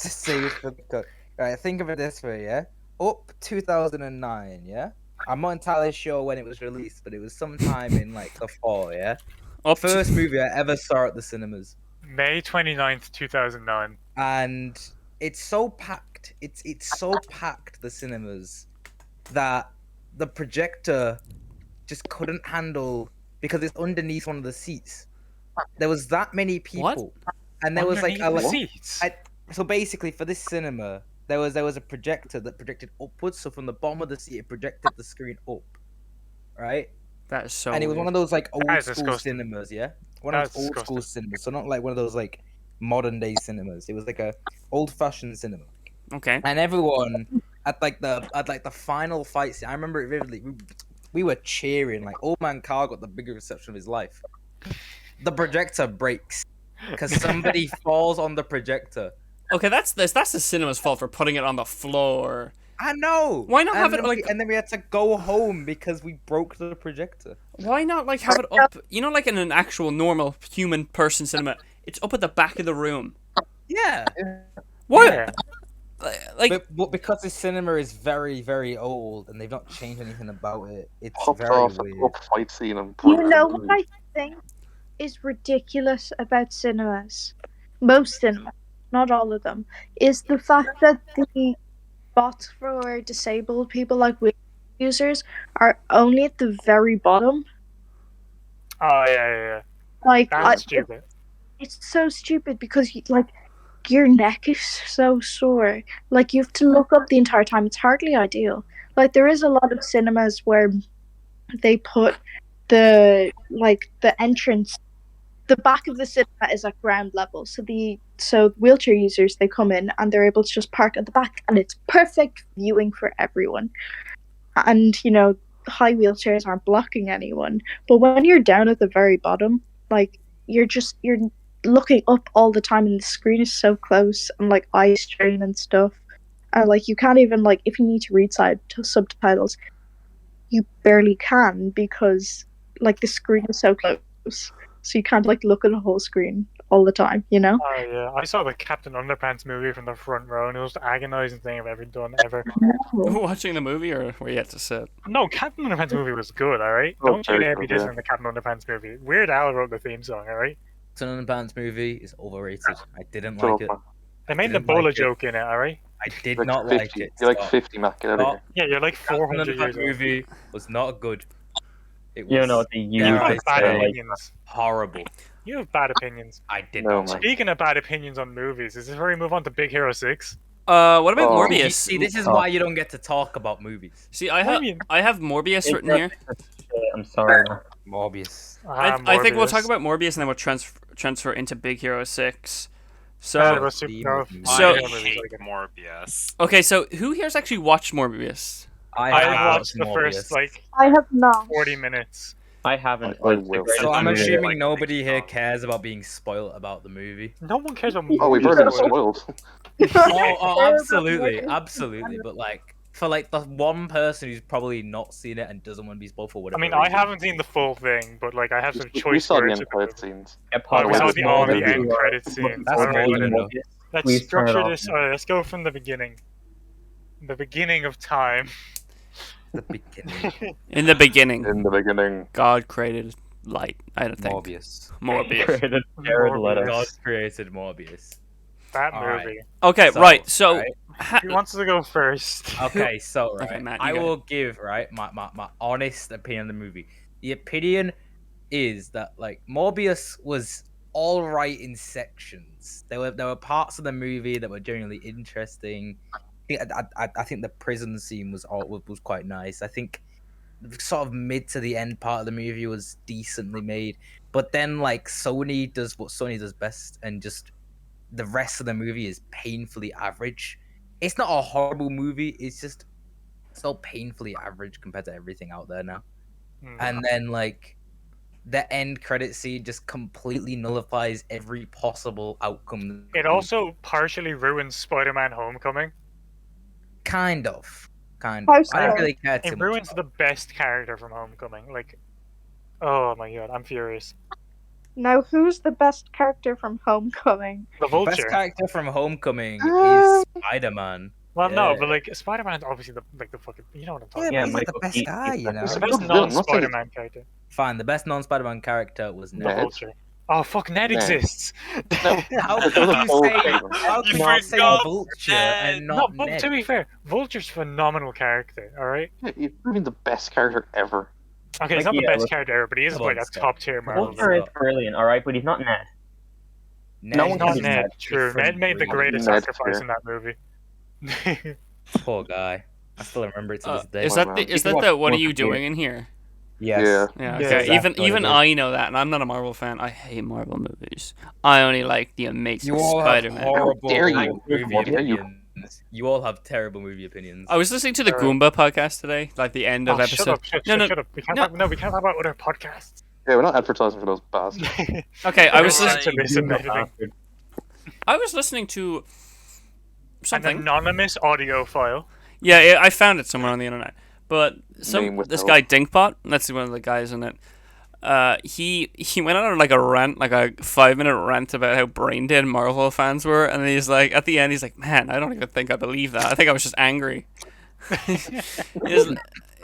To say it for the cook. Right, think of it this way, yeah? Up 2009, yeah? I'm not entirely sure when it was released, but it was sometime in the fall, yeah? Up to- First movie I ever saw at the cinemas. May 29th, 2009. And it's so packed. It's so packed, the cinemas, that the projector just couldn't handle because it's underneath one of the seats. There was that many people, and there was like Underneath the a seats. so basically for this cinema there was a projector that projected upwards. So from the bottom of the seat, it projected the screen up, right? That is so. And it was one of those like old is school disgusting. cinemas, yeah. One of That's those old school disgusting. cinemas, so not like one of those like modern day cinemas. It was like a old fashioned cinema. Okay. And everyone at the final fight scene, I remember it vividly. We were cheering like Old Man Carl got the biggest reception of his life. The projector breaks because somebody falls on the projector. Okay, that's the cinema's fault for putting it on the floor. I know. Why not have And it then like? and then we had to go home because we broke the projector. Why not like have it up? You know, like in an actual normal human person cinema, it's up at the back of the room. Yeah. What? Yeah. Like, But because this cinema is very, very old and they've not changed anything about it, it's Popped very off weird. a fight scene and You know what I think is ridiculous about cinemas? Most cinemas, not all of them, is the fact that the spots for disabled people like wheelchair users are only at the very bottom. Oh yeah. Like, That's stupid. it's so stupid because your neck is so sore. Like, you have to look up the entire time. It's hardly ideal. Like, there is a lot of cinemas where they put the entrance, the back of the cinema is at ground level. So wheelchair users, they come in and they're able to just park at the back, and it's perfect viewing for everyone. And, you know, high wheelchairs aren't blocking anyone. But when you're down at the very bottom, like, you're looking up all the time, and the screen is so close, and like eye strain and stuff, and like you can't even, like, if you need to read subtitles, you barely can because like the screen is so close, so you can't like look at the whole screen all the time, you know. Oh yeah, I saw the Captain Underpants movie from the front row, and it was the most agonizing thing I've ever done ever. watching the movie, or were you had to sit? No, Captain Underpants movie was good, alright? Oh, Don't you very dare be good, dissing the Captain Underpants movie. Weird Al wrote the theme song, alright? Captain Underpants movie is overrated. I didn't like it. They made the Didn't like Bola it. joke in it, alright? I did You're not like like 50. it. You're like Stop. 50, Matt. Get out of Stop. here. Yeah, you're like Captain 400 years Underpants old. movie was not good. It was You know the You Yeah, have I bad say- opinions. horrible. You have bad opinions. I did No, not man. like it. Speaking of bad opinions on movies, is this where we move on to Big Hero 6? What about Oh. Morbius? See, this is why you don't get to talk about movies. See, I What do have you mean? I have Morbius written here. I'm sorry. Morbius. I think we'll Morbius. talk about Morbius and then we'll transfer into Big Hero 6. So it was super tough. So- I Yeah, hate movies, like, Morbius. okay, so who here's actually watched Morbius? I have watched the first like I have not. 40 minutes. I haven't. I will. So I'm It's assuming like nobody here TikTok. cares about being spoiled about the movie. No one cares about Oh, we've movies. already been spoiled. Absolutely, absolutely. But like, for like the one person who's probably not seen it and doesn't want to be spoiled for I whatever. mean, I reason. haven't seen the full thing, but like I have some We choice saw the words. end credit scenes. Oh, we saw Wait, all the movie. end credit scenes. That's Alright, more than let's- enough. Let's Please turn it structure off. this. Let's go from the beginning. The beginning of time. The beginning. In the beginning, In the beginning. God created light. I don't think Morbius. Morbius. Created Jared Morbius. Leto. God created Morbius. That Alright. movie. Okay, So, right. So, right. Who wants to go first? Okay, so Okay, right, Matt, you I go will give right my honest opinion on the movie. The opinion is that like Morbius was all right in sections. There were parts of the movie that were genuinely interesting. I think the prison scene was quite nice. I think the sort of mid to the end part of the movie was decently made, but then like Sony does what Sony does best, and just the rest of the movie is painfully average. It's not a horrible movie. It's just so painfully average compared to everything out there now. Hmm. And then like the end credit scene just completely nullifies every possible outcome. It also partially ruins Spider-Man: Homecoming. kind of. I How don't so? really care too It much. ruins the best character from Homecoming. Like, oh my god, I'm furious. Now, who's the best character from Homecoming? The The Vulture. best character from Homecoming Ah. is Spider-Man. Well, no, Yeah. but like Spider-Man's obviously the fucking. You know what I'm talking Yeah, Yeah, but he's not the Michael best Keaton guy, is you the know. about. He's the Good best villain, I'm not saying non-Spider-Man character. Fine, the best non-Spider-Man character was The Ned. Ned. Vulture. Oh fuck, Ned Ned. exists. How It can was a you whole say? thing. How can You you say forgot Vulture Ned. and No, not but Ned? to be fair, Vulture's phenomenal character. All right. You've been the best character ever. Okay, he's Like, not the yeah, best look- character ever, but he is Come like on, a Scott. top tier Marvel Walter villain. is brilliant, alright, but he's not Ned. No one Not can be Ned. Ned. True. Ned made the greatest Ned sacrifice tier. in that movie. Poor guy. I still remember it to this day. Is Oh, that man. the, is You that can the watch what are one you here. doing in here? Yes. Yeah. Yeah, Yeah, okay. exactly Even what it I know that, and I'm not a Marvel fan. I hate Marvel movies. I only like the Amazing You all have Spider-Man. horrible dare you? movie How dare you? opinions. You all have terrible movie opinions. I was listening to the Alright. Goomba podcast today, like the end of Oh, episode. shut up! Shut, No, shut, shut up! We can't no. we can't talk about other podcasts. Yeah, we're not advertising for those bastards. Okay, I was Right. I was listening to An something. anonymous audio file. Yeah, I found it somewhere on the internet. But Name this withheld. guy Dinkbot, that's one of the guys in it. He went on like a rant, like a 5-minute rant about how brain dead Marvel fans were, and he's like, at the end, he's like, "Man, I don't even think I believe that. I think I was just angry."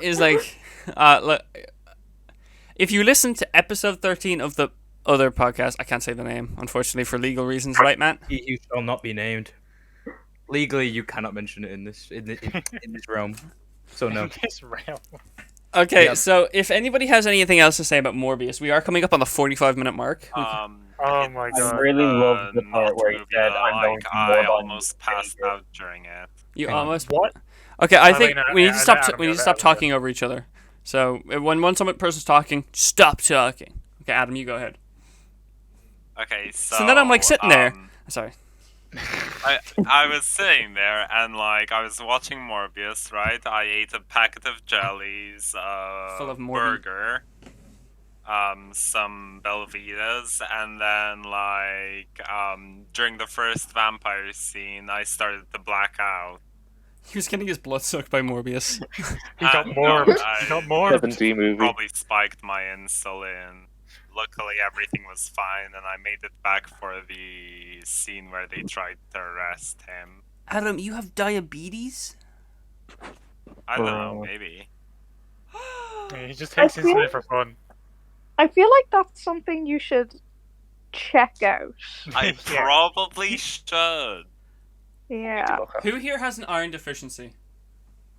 Is like, look, if you listen to episode 13 of the other podcast, I can't say the name, unfortunately, for legal reasons, right, Matt? He who shall not be named. Legally, you cannot mention it in this in this realm. So no. This realm. Okay, Yep. so if anybody has anything else to say about Morbius, we are coming up on the 45-minute mark. Oh my I god. really love the not part where he movie said, that "I'm I going like. to I Morbius." almost passed out during it. You Hang on. almost What? Okay, I I think mean, we need to stop. Adam, We need to yeah, stop Adam, talking over each other. So when some person's talking, stop talking. Okay, Adam, you go ahead. Okay, so. So then I'm like sitting there. Sorry. I was sitting there and like I was watching Morbius, right? I ate a packet of jellies, Full of Morbi. burger, some Belvitas, and then like during the first vampire scene, I started to black out. He was getting his blood sucked by Morbius. He got No, more. I- He got more. 7D movie. Probably spiked my insulin. Luckily, everything was fine, and I made it back for the scene where they tried to arrest him. Adam, you have diabetes? I don't know, maybe. He just takes I feel- insulin for fun. I feel like that's something you should check out. I Yeah. probably should. Yeah, Who here has an iron deficiency?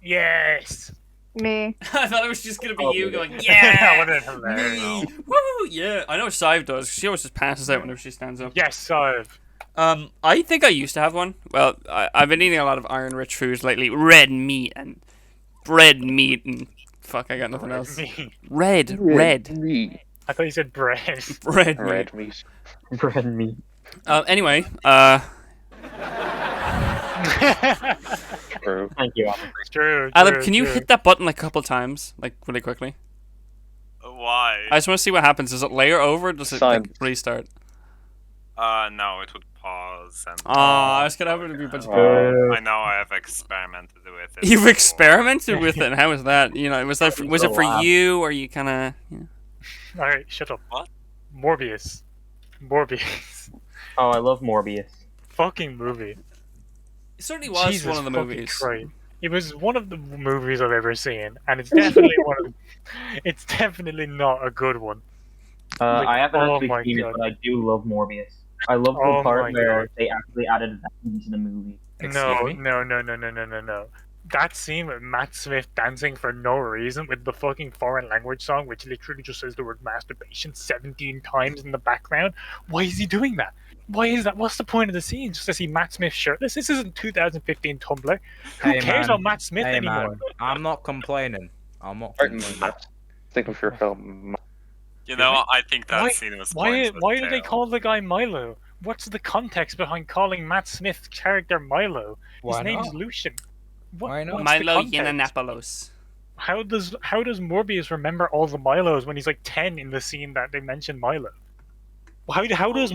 Yes. me. I thought it was just gonna be you going, That yeah, would have been hilarious. me, woo, yeah. I know Sadhbh does. She always just passes out whenever she stands up. Yes, Sadhbh. I think I used to have one. Well, I've been eating a lot of iron-rich foods lately. Red meat and fuck, I got nothing else. Red. Meat. I thought you said bread. Red meat. Red meat. Bread and meat. Anyway, True. Thank you, Adam. True. Adam, true, can you true. hit that button like a couple times, like really quickly? Why? I just want to see what happens. Does it layer over? Or does it like, Science. restart? No, it would pause and. I was gonna have it to be a bunch of people. Uh, I know I have experimented with it. You've before. experimented with it. And how was that? You know, was it for you, or you kind of? All right, shut up. What? Morbius. Morbius. oh, I love Morbius. Fucking movie. It certainly was Jesus one of the fucking movies. Christ. It was one of the movies I've ever seen, and it's definitely one of. It's definitely not a good one. Like, I haven't oh actually my seen it, God. but I do love Morbius. I love the Oh my part where God. they actually added that into the movie. No, me? no. That scene with Matt Smith dancing for no reason with the fucking foreign language song, which literally just says the word masturbation 17 times in the background. Why is he doing that? Why is that? What's the point of the scene? Just to see Matt Smith shirtless? This isn't 2015 Tumblr. Who Hey, cares man. about Matt Smith Hey anymore? man, I'm not complaining. I'm not Martin, complaining. think of your film. You know, I think that Why- scene was. Why pointless do they too. call the guy Milo? What's the context behind calling Matt Smith's character Milo? His Why name's not? Lucian. What, Why not? what's the Milo context? Yiannopoulos. How does Morbius remember all the Milos when he's like 10 in the scene that they mention Milo? How does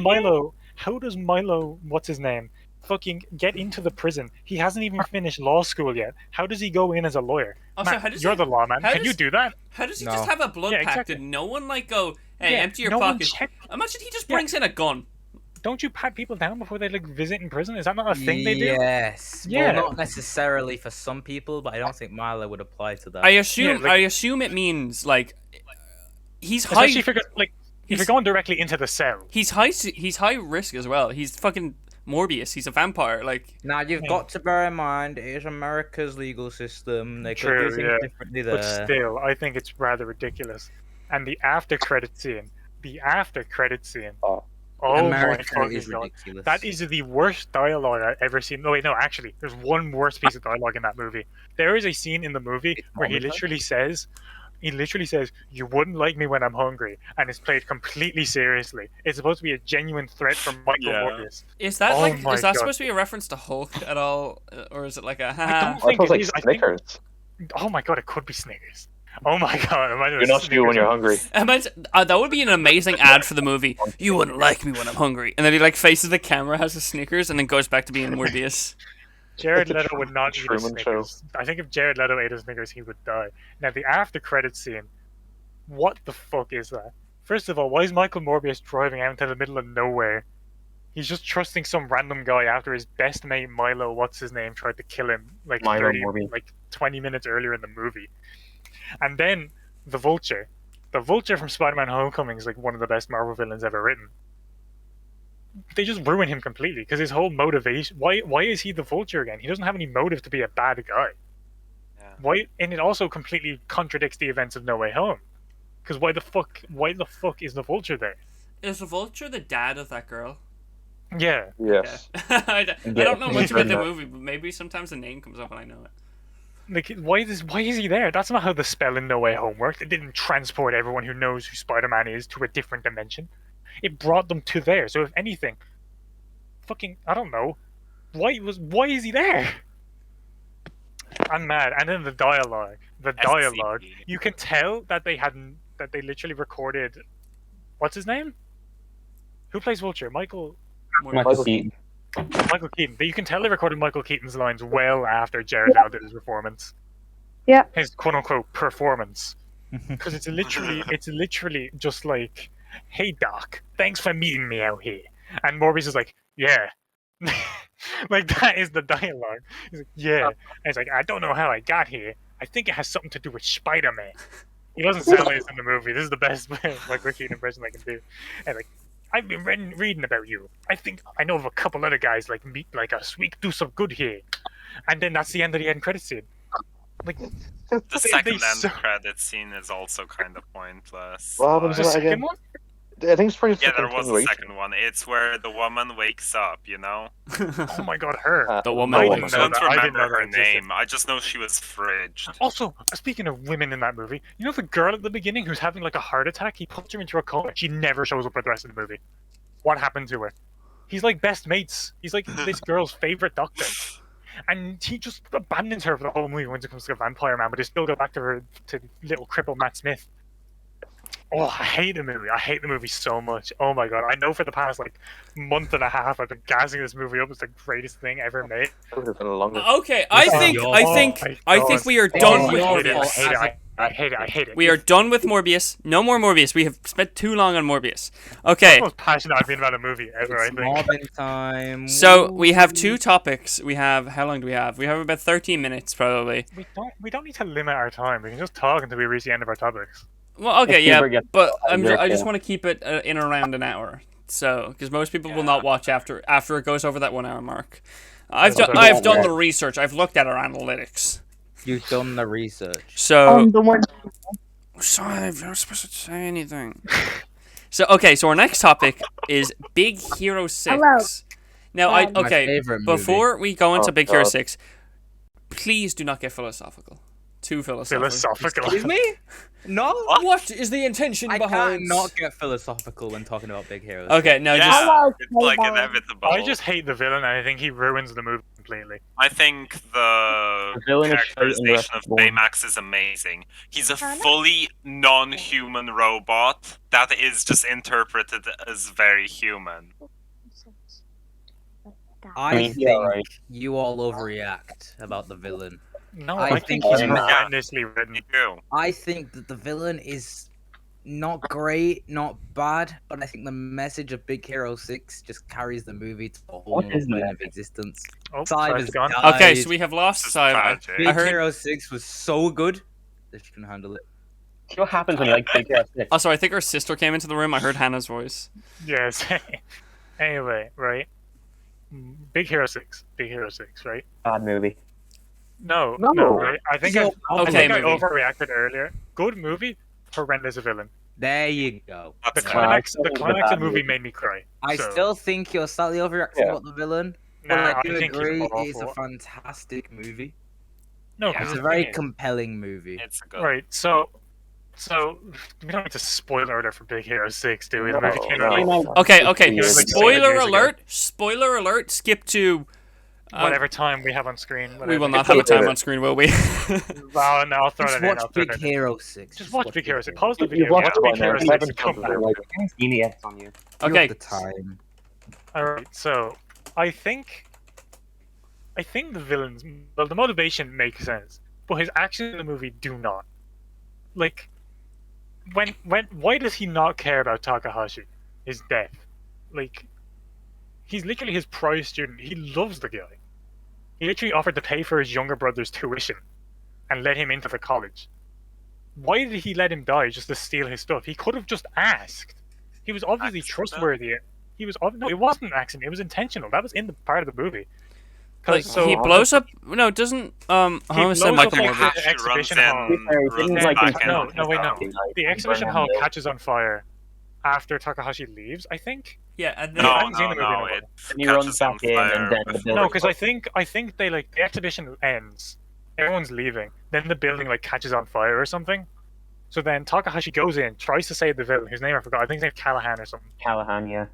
Milo what's his name fucking get into the prison? He hasn't even finished law school yet. How does he go in as a lawyer? Also, Matt, how does you're he- the lawman. how Can you does- do that? How does he No. just have a blood Yeah, pact exactly. and no one like go, hey, Yeah, empty your no one pockets? check- Imagine he just Yeah. brings in a gun. Don't you pat people down before they like visit in prison? Is that not a thing they do? Yes. Yeah. Well, not necessarily for some people, but I don't think Milo would apply to that. I assume. like- I assume it means like he's high. Especially if you're like if he's- you're going directly into the cell. He's high risk as well. He's fucking Morbius. He's a vampire. Like, Now you've got to bear in mind it is America's legal system. They could True, do things yeah. differently there. But still, I think it's rather ridiculous. And the after credit scene. Oh. Oh my America fucking is god. ridiculous. That is the worst dialogue I've ever seen. No, wait, no, actually, there's one worse piece of dialogue in that movie. There is a scene in the movie where he literally says, "You wouldn't like me when I'm hungry," and it's played completely seriously. It's supposed to be a genuine threat from Michael Morbius. is that Oh like my is that God. supposed to be a reference to Hulk at all, or is it like a? I Haha. don't I think thought it it was is. like I think, Snickers. oh my god, it could be Snickers. Oh my god, imagine You're not you when you're hungry. That would be an amazing ad for the movie. You wouldn't like me when I'm hungry, and then he like faces the camera, has a Snickers, and then goes back to being Morbius. Jared It's a Leto would not eat a Truman Show. Snickers. I think if Jared Leto ate a Snickers, he would die. Now, the after credit scene. What the fuck is that? First of all, why is Michael Morbius driving out into the middle of nowhere? He's just trusting some random guy after his best mate Milo, what's his name, tried to kill him like Milo Morbius. 20 minutes earlier in the movie. And then the Vulture. The Vulture from Spider-Man Homecoming is like one of the best Marvel villains ever written. They just ruin him completely because his whole motivation. Why is he the Vulture again? He doesn't have any motive to be a bad guy. Yeah. Why? And it also completely contradicts the events of No Way Home. Because why the fuck is the Vulture there? Is the Vulture the dad of that girl? Yeah. Yes. I don't know much about the Yeah. movie, but maybe sometimes the name comes up and I know it. Like, why is he there? That's not how the spell in No Way Home worked. It didn't transport everyone who knows who Spider-Man is to a different dimension. It brought them to there. So if anything, fucking, I don't know. Why is he there? I'm mad. And then the dialogue. SCP. You can tell that they literally recorded. What's his name? Who plays Vulture? Michael Michael Keaton. Keaton. You can tell they recorded Michael Keaton's lines well after Jared Leto did his performance. Yeah. His quote-unquote performance. Because it's literally just like, "Hey Doc, thanks for meeting me out here." And Morbius is like, "Yeah." Like, that is the dialogue. He's like, "Yeah." And it's like, "I don't know how I got here. I think it has something to do with Spider-Man." He doesn't sound like this in the movie. This is the best Michael Keaton impression I can do. And like, "I've been reading about you. I think I know of a couple other guys like us. We could do some good here." And then that's the end of the end credit scene. Like, The they second end so- credit scene is also kind of pointless. What happens the to that second again? one? I think it's pretty Yeah, much there a was a continuation. second one. It's where the woman wakes up, you know? Oh my god, her. The I woman. didn't I know don't that. I didn't remember know her that existed. name. I just know she was fridged. Also, speaking of women in that movie, you know the girl at the beginning who's having like a heart attack? He puts her into a coma. She never shows up for the rest of the movie. What happened to her? He's like best mates. He's like this girl's favorite doctor. And he just abandons her for the whole movie when it comes to Vampire Man, but he still go back to her, to little crippled Matt Smith. Oh, I hate the movie. I hate the movie so much. Oh my god. I know for the past like month and a half I've been gassing this movie up as the greatest thing ever made. That would have been longer. Okay, I think we are done with Morbius. I hate it. We are done with Morbius. No more Morbius. We have spent too long on Morbius. Okay. The most passionate I've been about a movie ever, I It's think. Morbin time. So we have two topics. We have how long do we have? We have about 13 minutes probably. We don't need to limit our time. We can just talk until we reach the end of our topics. Well, okay, If yeah, Bieber gets- but Yeah, I just yeah. want to keep it in around an hour. So, because most people will not watch after it goes over that 1 hour mark. I've done the research. I've looked at our analytics. You've done the research. So, The one. sorry, I'm not supposed to say anything. So, okay, so our next topic is Big Hero 6. Hello. Now, My My okay, favorite movie. before we go into Oh, Big Hero God. 6, please do not get philosophical. Too philosophical. Philosophical. Excuse me? No? What is the intention I behind? can't not get philosophical when talking about big heroes. Okay, no, Yeah, just Hello, it's like Playboy. inevitable. I just hate the villain, and I think he ruins the movie completely. I think the The villain is straight and characterization of reputable. Baymax is amazing. He's a fully non-human robot that is just interpreted as very human. I mean, think yeah, right. you all overreact about the villain. No, I I, think think he's he's horrendously written. Me too. I think that the villain is not great, not bad, but I think the message of Big Hero 6 just carries the movie to a whole What new is plane that? of existence. Oh, Cyber's Cyber's gone. died. okay. So we have lost This is Cyber. tragic. Big I heard- Hero 6 was so good. They shouldn't handle it. See what happens when you like Big Hero 6. Also, I think our sister came into the room. I heard Hannah's voice. Yes. Anyway, right. Big Hero 6. Big Hero 6, right? Bad movie. No, No. right? I think So, I okay, think I movie. overreacted earlier. Good movie, horrendous villain. There you go. The That's climax, still the think it's a climax of bad the movie movie. made me cry. I So, still think you're slightly overreacting Yeah. about the villain, nah, but I do think he's agree it's a awful. fantastic movie. No, Yeah. because It's a the very thing is, compelling movie. it's a good. right. So we don't need to spoiler alert for Big Hero 6, do we? The movie came out no. like Okay, It's okay. years ago. Spoiler Years ago. alert! Spoiler alert! Skip to. whatever time we have on screen. We Whatever. will not have a time on screen, will we? Well, no, I'll throw Just that in. watch I'll throw Big that in. Hero 6. Just watch Big Hero 6. Hero. Pause the You've video. watched Watch it Big by now. Hero You 6 haven't and come come back. to like genius on you. You Okay. have the time. Alright, so I think the villains, well, the motivation makes sense, but his actions in the movie do not. Like, why does he not care about Takahashi, his death? Like, he's literally his prize student. He loves the guy. He literally offered to pay for his younger brother's tuition and let him into the college. Why did he let him die just to steal his stuff? He could have just asked. He was obviously Accident. trustworthy. No, it wasn't an accident. It was intentional. That was in the part of the movie. Like, So he blows up. No, doesn't. I want to say blows Michael up, like, Morbius. the He runs exhibition in, hall. To be fair, he didn't runs like back no, in. no, wait, no. Like, The burn exhibition down hall the- catches on fire after Takahashi leaves, I think. Yeah, and No, then. I haven't seen the movie in a while. It And he runs catches on back in, fire and then the before- No, building. because I think they like the exhibition ends, everyone's leaving, then the building like catches on fire or something. So then Takahashi goes in, tries to save the villain, whose name I forgot. I think his name's Callahan or something. Callahan, yeah.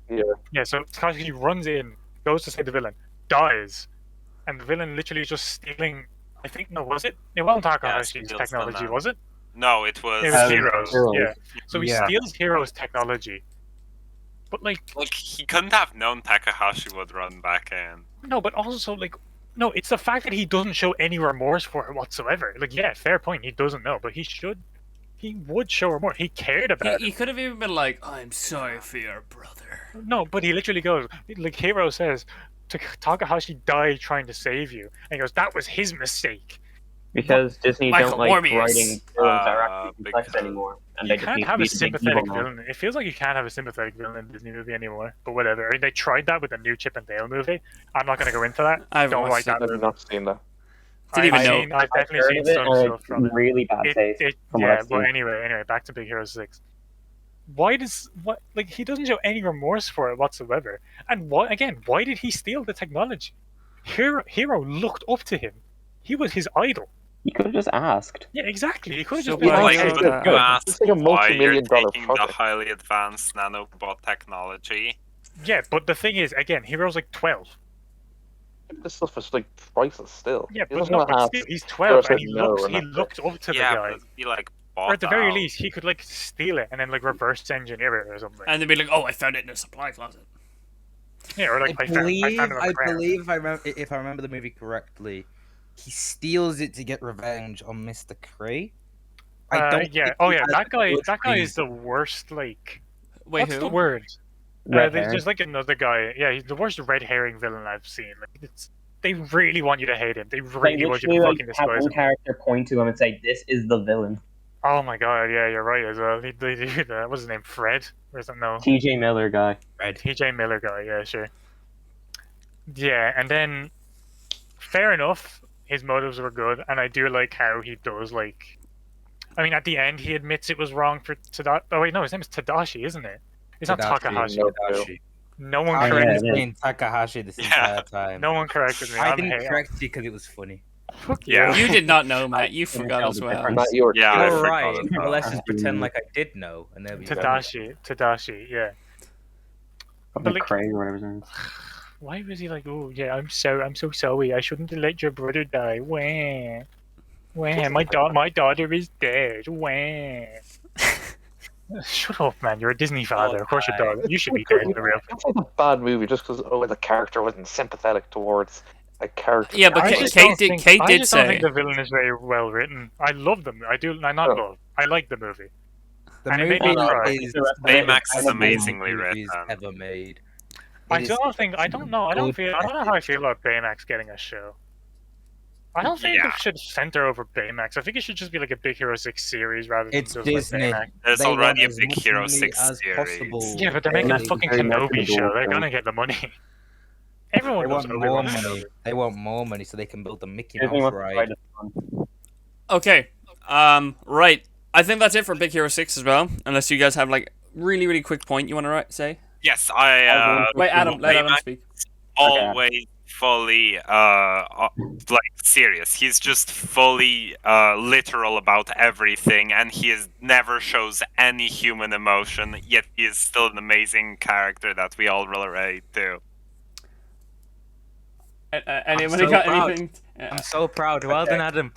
Yeah, so Takahashi runs in, goes to save the villain, dies, and the villain literally is just stealing. I think no, was it? It wasn't Takahashi's steals the technology, man. was it? No, it was. It was Um, Heroes. Heroes. Yeah. So he Yeah. steals Heroes' technology, but like He couldn't have known Takahashi would run back in. no, but also like. No, it's the fact that he doesn't show any remorse for it whatsoever. Like, yeah, fair point. He doesn't know, but he should. He would show remorse. He cared about He it. could have even been like, "I'm sorry for your brother." No, but he literally goes, like Hero says, Takahashi died trying to save you, and he goes, that was his mistake. Because Disney Michael don't like Morbius. writing villains that are Uh, actually complex because- anymore. And You they just can't need have to a be the big sympathetic evil now. villain. It feels like you can't have a sympathetic villain in a Disney movie anymore. But whatever. I mean, they tried that with the new Chip and Dale movie. I'm not going to go into that. I haven't Don't like watched that I've movie. not seen that. Didn't even know. I've I've definitely heard seen of it, some and stuff it's from it. really bad taste. from what Yeah, I've but seen. anyway, back to Big Hero 6. He doesn't show any remorse for it whatsoever. And why did he steal the technology? Hero looked up to him. He was his idol. You could have just asked. Yeah, exactly. He could have So just been why like, would hey, you- You asked It's like a why you're multi-million-dollar taking the project. highly advanced nanobot technology. yeah, but the thing is, again, Hero's like 12. This stuff is like priceless still. Yeah, He but, doesn't no, wanna but have still, he's 12 and said no, and he that's looked up to Yeah, the guy. but he like Or at the bought very out. least, he could like steal it and then like reverse engineer it or something. And they'd be like, "Oh, I found it in a supply closet." Yeah, or like I I found it on the ground. believe if I remember the movie correctly, he steals it to get revenge on Mr. Cray. I don't. Yeah. think Oh he yeah, has that guy. good That guy is reason. the worst. Like, Wait, what's who? the word? Red There's herring. just like another guy. Yeah, he's the worst red herring villain I've seen. Like, they really want you to hate him. They They really want you literally to like fucking have despise one him. character point to him and say, "This is the villain." Oh my god, yeah, you're right as well. They do that. What's his name? Fred? Or something? No. T.J. Miller guy. TJ Miller guy, yeah, sure. Yeah, and then fair enough, his motives were good, and I do like how he does like I mean at the end he admits it was wrong for Tadashi. Oh wait, no, his name is Tadashi, isn't it? It's not Tadashi, Takahashi. no. Tadashi. No one I corrected was me. yeah. saying Takahashi this Yeah. entire time. No one corrected me. I I'm didn't hating. correct you because it was funny. Fuck Yeah. You did not know, Matt. You couldn't forgot tell as the well. difference. Not your Yeah, I All forgot right. as well. Well, let's just pretend like I did know, and there we go. Tadashi, yeah. Fucking like- Craig or whatever his name is. Why was he like, oh yeah, I'm so sorry. I shouldn't have let your brother die. Wah. Wah. My daughter is dead. Wah. Shut up, man. You're a Disney father. Of course your daughter. You should be dead in the real. It's like a bad movie just because the character wasn't sympathetic towards a character. Yeah, but I Kate just did. don't think- Kate I did just don't say. think the villain is very well written. I love them. I do. I not Oh. love. I like the movie. The And it movie made me cry. is Baymax is one of the amazingly best movies written. ever made. I It is don't think. I don't know. I don't good know how I feel about Baymax getting a show. I don't think Yeah. it should center over Baymax. I think it should just be like a Big Hero 6 series rather than It's just Disney. like Baymax. There's They already a want as Big much Hero money 6 as series. possible. Yeah, but they're making a Baymax is fucking very Kenobi marketable, show. They're so- gonna get the money. Everyone They knows want more Obi-Wan money. Kenobi. They want more money so they can build the Mickey Disney Mouse wants to ride. ride his son. Okay. Right. I think that's it for Big Hero 6 as well. Unless you guys have like really quick point you want to say. Yes, Wait, Adam. Let Adam Baymax speak. always fully like serious. He's just fully literal about everything, and never shows any human emotion. Yet he is still an amazing character that we all relate to. Anybody so got proud. anything? I'm so proud. Well done, Adam.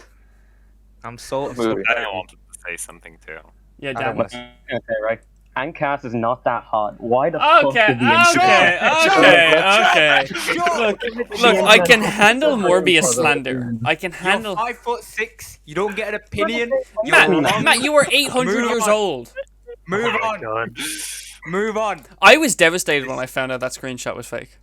I'm so Movie. I proud. wanted to say something too. Yeah, Adam Dan. was- I'm gonna say, right? Handcast is not that hot. Why the fuck Okay, did the internet- okay. Look, I can handle Morbius slander. I can You're handle. 5'6". You don't get an opinion. Matt, you were 800 Move years on. old. Move Oh my on. God. Move on. I was devastated when I found out that screenshot was fake.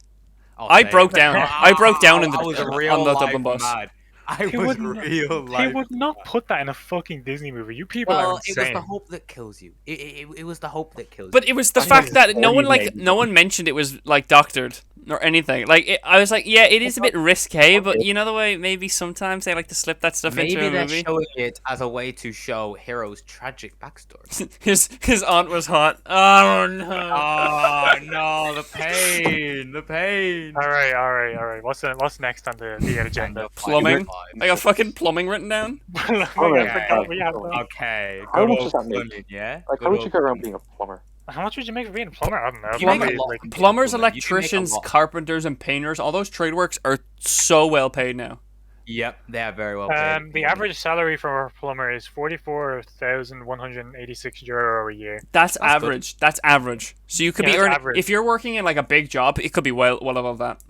Oh, I same. broke down. I broke down in I was the real on the life Dublin bus. mad. I He was wouldn't- real He life. would not put that in a fucking Disney movie. You people are Well, it was insane. the hope that kills you. It was the hope that kills you. But it was the I fact think that it's no one already no one mentioned it was like doctored or anything. Like I was like, yeah, it is a bit risque, but you know the way maybe sometimes they like to slip that stuff Maybe into a they're movie. showing it as a way to show Hero's tragic backstory. His aunt was hot. Oh no. Oh no, the pain, the pain. All right. What's next on the agenda? Plumbing? I got fucking plumbing written down. I Alright, forgot we had that. Okay, How good much old does that make? plumbing, yeah. Like, Good how would old you go around plumbing. being a plumber? How much would you make for being a plumber? I don't know. You make Probably, a lot. like, Plumbers, You can make a electricians, lot. carpenters, and painters, all those trade works are so well paid now. Yep, they are very well paid. the average salary for a plumber is €44,186 a year. That's good. average. That's average. So you could Yeah, be that's earning average. if you're working in like a big job, it could be well above that.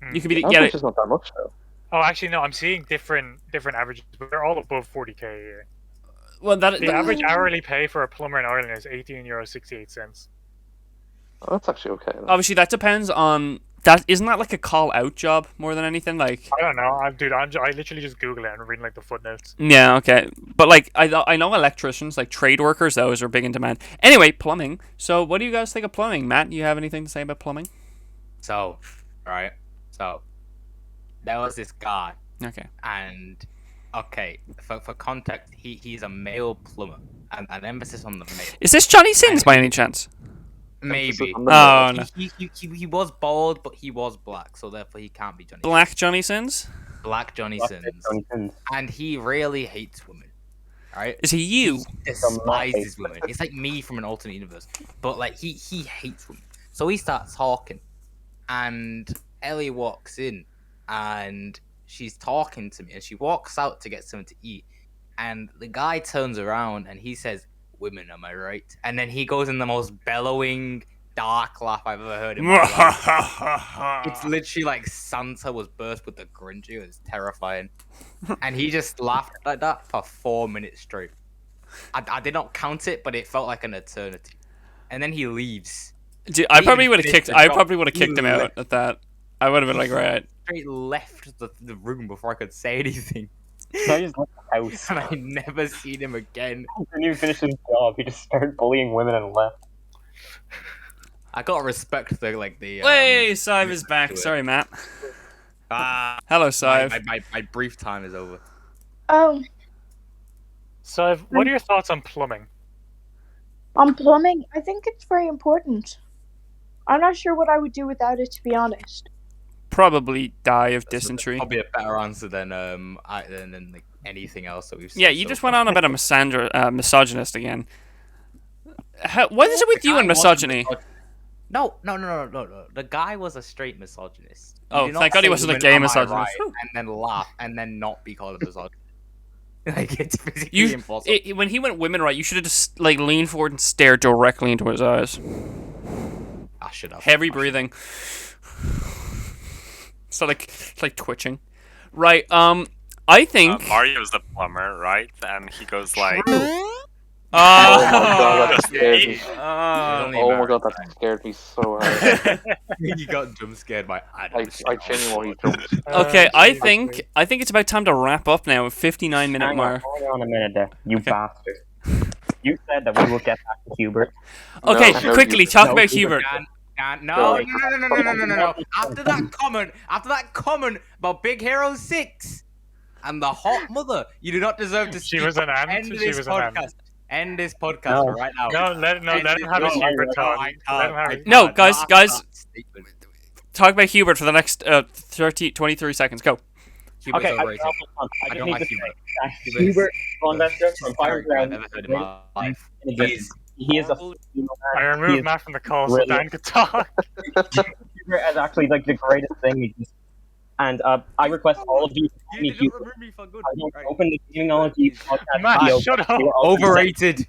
Hmm. You could be Average is not that much, though. Oh, actually, no. I'm seeing different averages, but they're all above 40k a year. well that The average hourly pay for a plumber in Ireland is €18.68. Oh, that's actually okay. Then. obviously that depends on that. Isn't that like a call out job more than anything? Like I don't know, I literally just Google it and read like the footnotes. yeah, okay, but like I know electricians, like trade workers, those are big in demand. Anyway, plumbing. So what do you guys think of plumbing, Matt? You have anything to say about plumbing? So, right. So, there was this guy, Okay. and okay, for context, he's a male plumber, and an emphasis on the male. Is this Johnny Sins by any chance? Maybe. Oh no, He was bald, but he was black, so therefore he can't be Johnny. Black Johnny Sins. Black Johnny Sins, Johnny Sins. and he really hates women. Right? Is he you? He despises women. It's like me from an alternate universe, but like he hates women. So he starts talking, and Ellie walks in, and she's talking to me, and she walks out to get something to eat, and the guy turns around and he says, "Women, am I right?" And then he goes in the most bellowing, dark laugh I've ever heard in my life. It's literally like Santa was burst with the Grinch. It was terrifying. And he just laughed like that for 4 minutes straight. I did not count it, but it felt like an eternity. And then he leaves. Dude, I He probably even would have finished kicked. the I job. probably would have He kicked him out left. at that. I would have been like, right. Straight left the room before I could say anything. I just left the house. And I never seen him again. He didn't even finish his job. He just started bullying women and left. I gotta respect the like the. Hey, Sive is to back. it. Sorry, Matt. My, Hello, Sive. my brief time is over. So, what are your thoughts on plumbing? On plumbing, I think it's very important. I'm not sure what I would do without it, to be honest. Probably die of dysentery. Probably a better answer than than like anything else that we've seen. Yeah, you so just far. went on about a misogynist again. What is it with The you guy and wasn't misogyny? No. The guy was a straight misogynist. You Oh, do not thank God he say wasn't a women, gay "Am I misogynist." right?" Whew. and then laugh and then not be called a misogynist. Like it's physically impossible. When he went women right, you should have just like leaned forward and stared directly into his eyes. I should have. Heavy breathing. So it's like twitching. Right. I think. Mario's the plumber, right? And he goes like, Oh my god, that scared me. It's Oh. only Oh my American. god, that scared me so hard. You got jump scared by Adam. I genuinely jumped. Okay, I Jesus. think it's about time to wrap up now. 59-minute Hang mark. on a minute there, you Okay. bastard. You said that we would get back to Hubert. Okay, No, quickly Hubert. talk No, about Hubert. Hubert. can't. No, Sorry. no. After that comment about Big Hero 6 and the hot mother, you do not deserve to speak. She was an ant. End She this was an ant. podcast. End this podcast No. right now. No, let him have his Hubert talk. Let him have his- No, guys, talk about Hubert for the next 23 seconds. Go. Hubert's Okay, I overrated. just don't need like to say Hubert. that Hubert is Hubert Von Vester He's from the Fire character I've Ground ever heard in my life. He is a I removed Matt from the call so Dan could talk. Hubert is actually like the greatest thing. And I request all of you to You me did not Hubert. remove me for good. I will Right. open the Gamingology podcast Matt, video. shut up. You are all Overrated.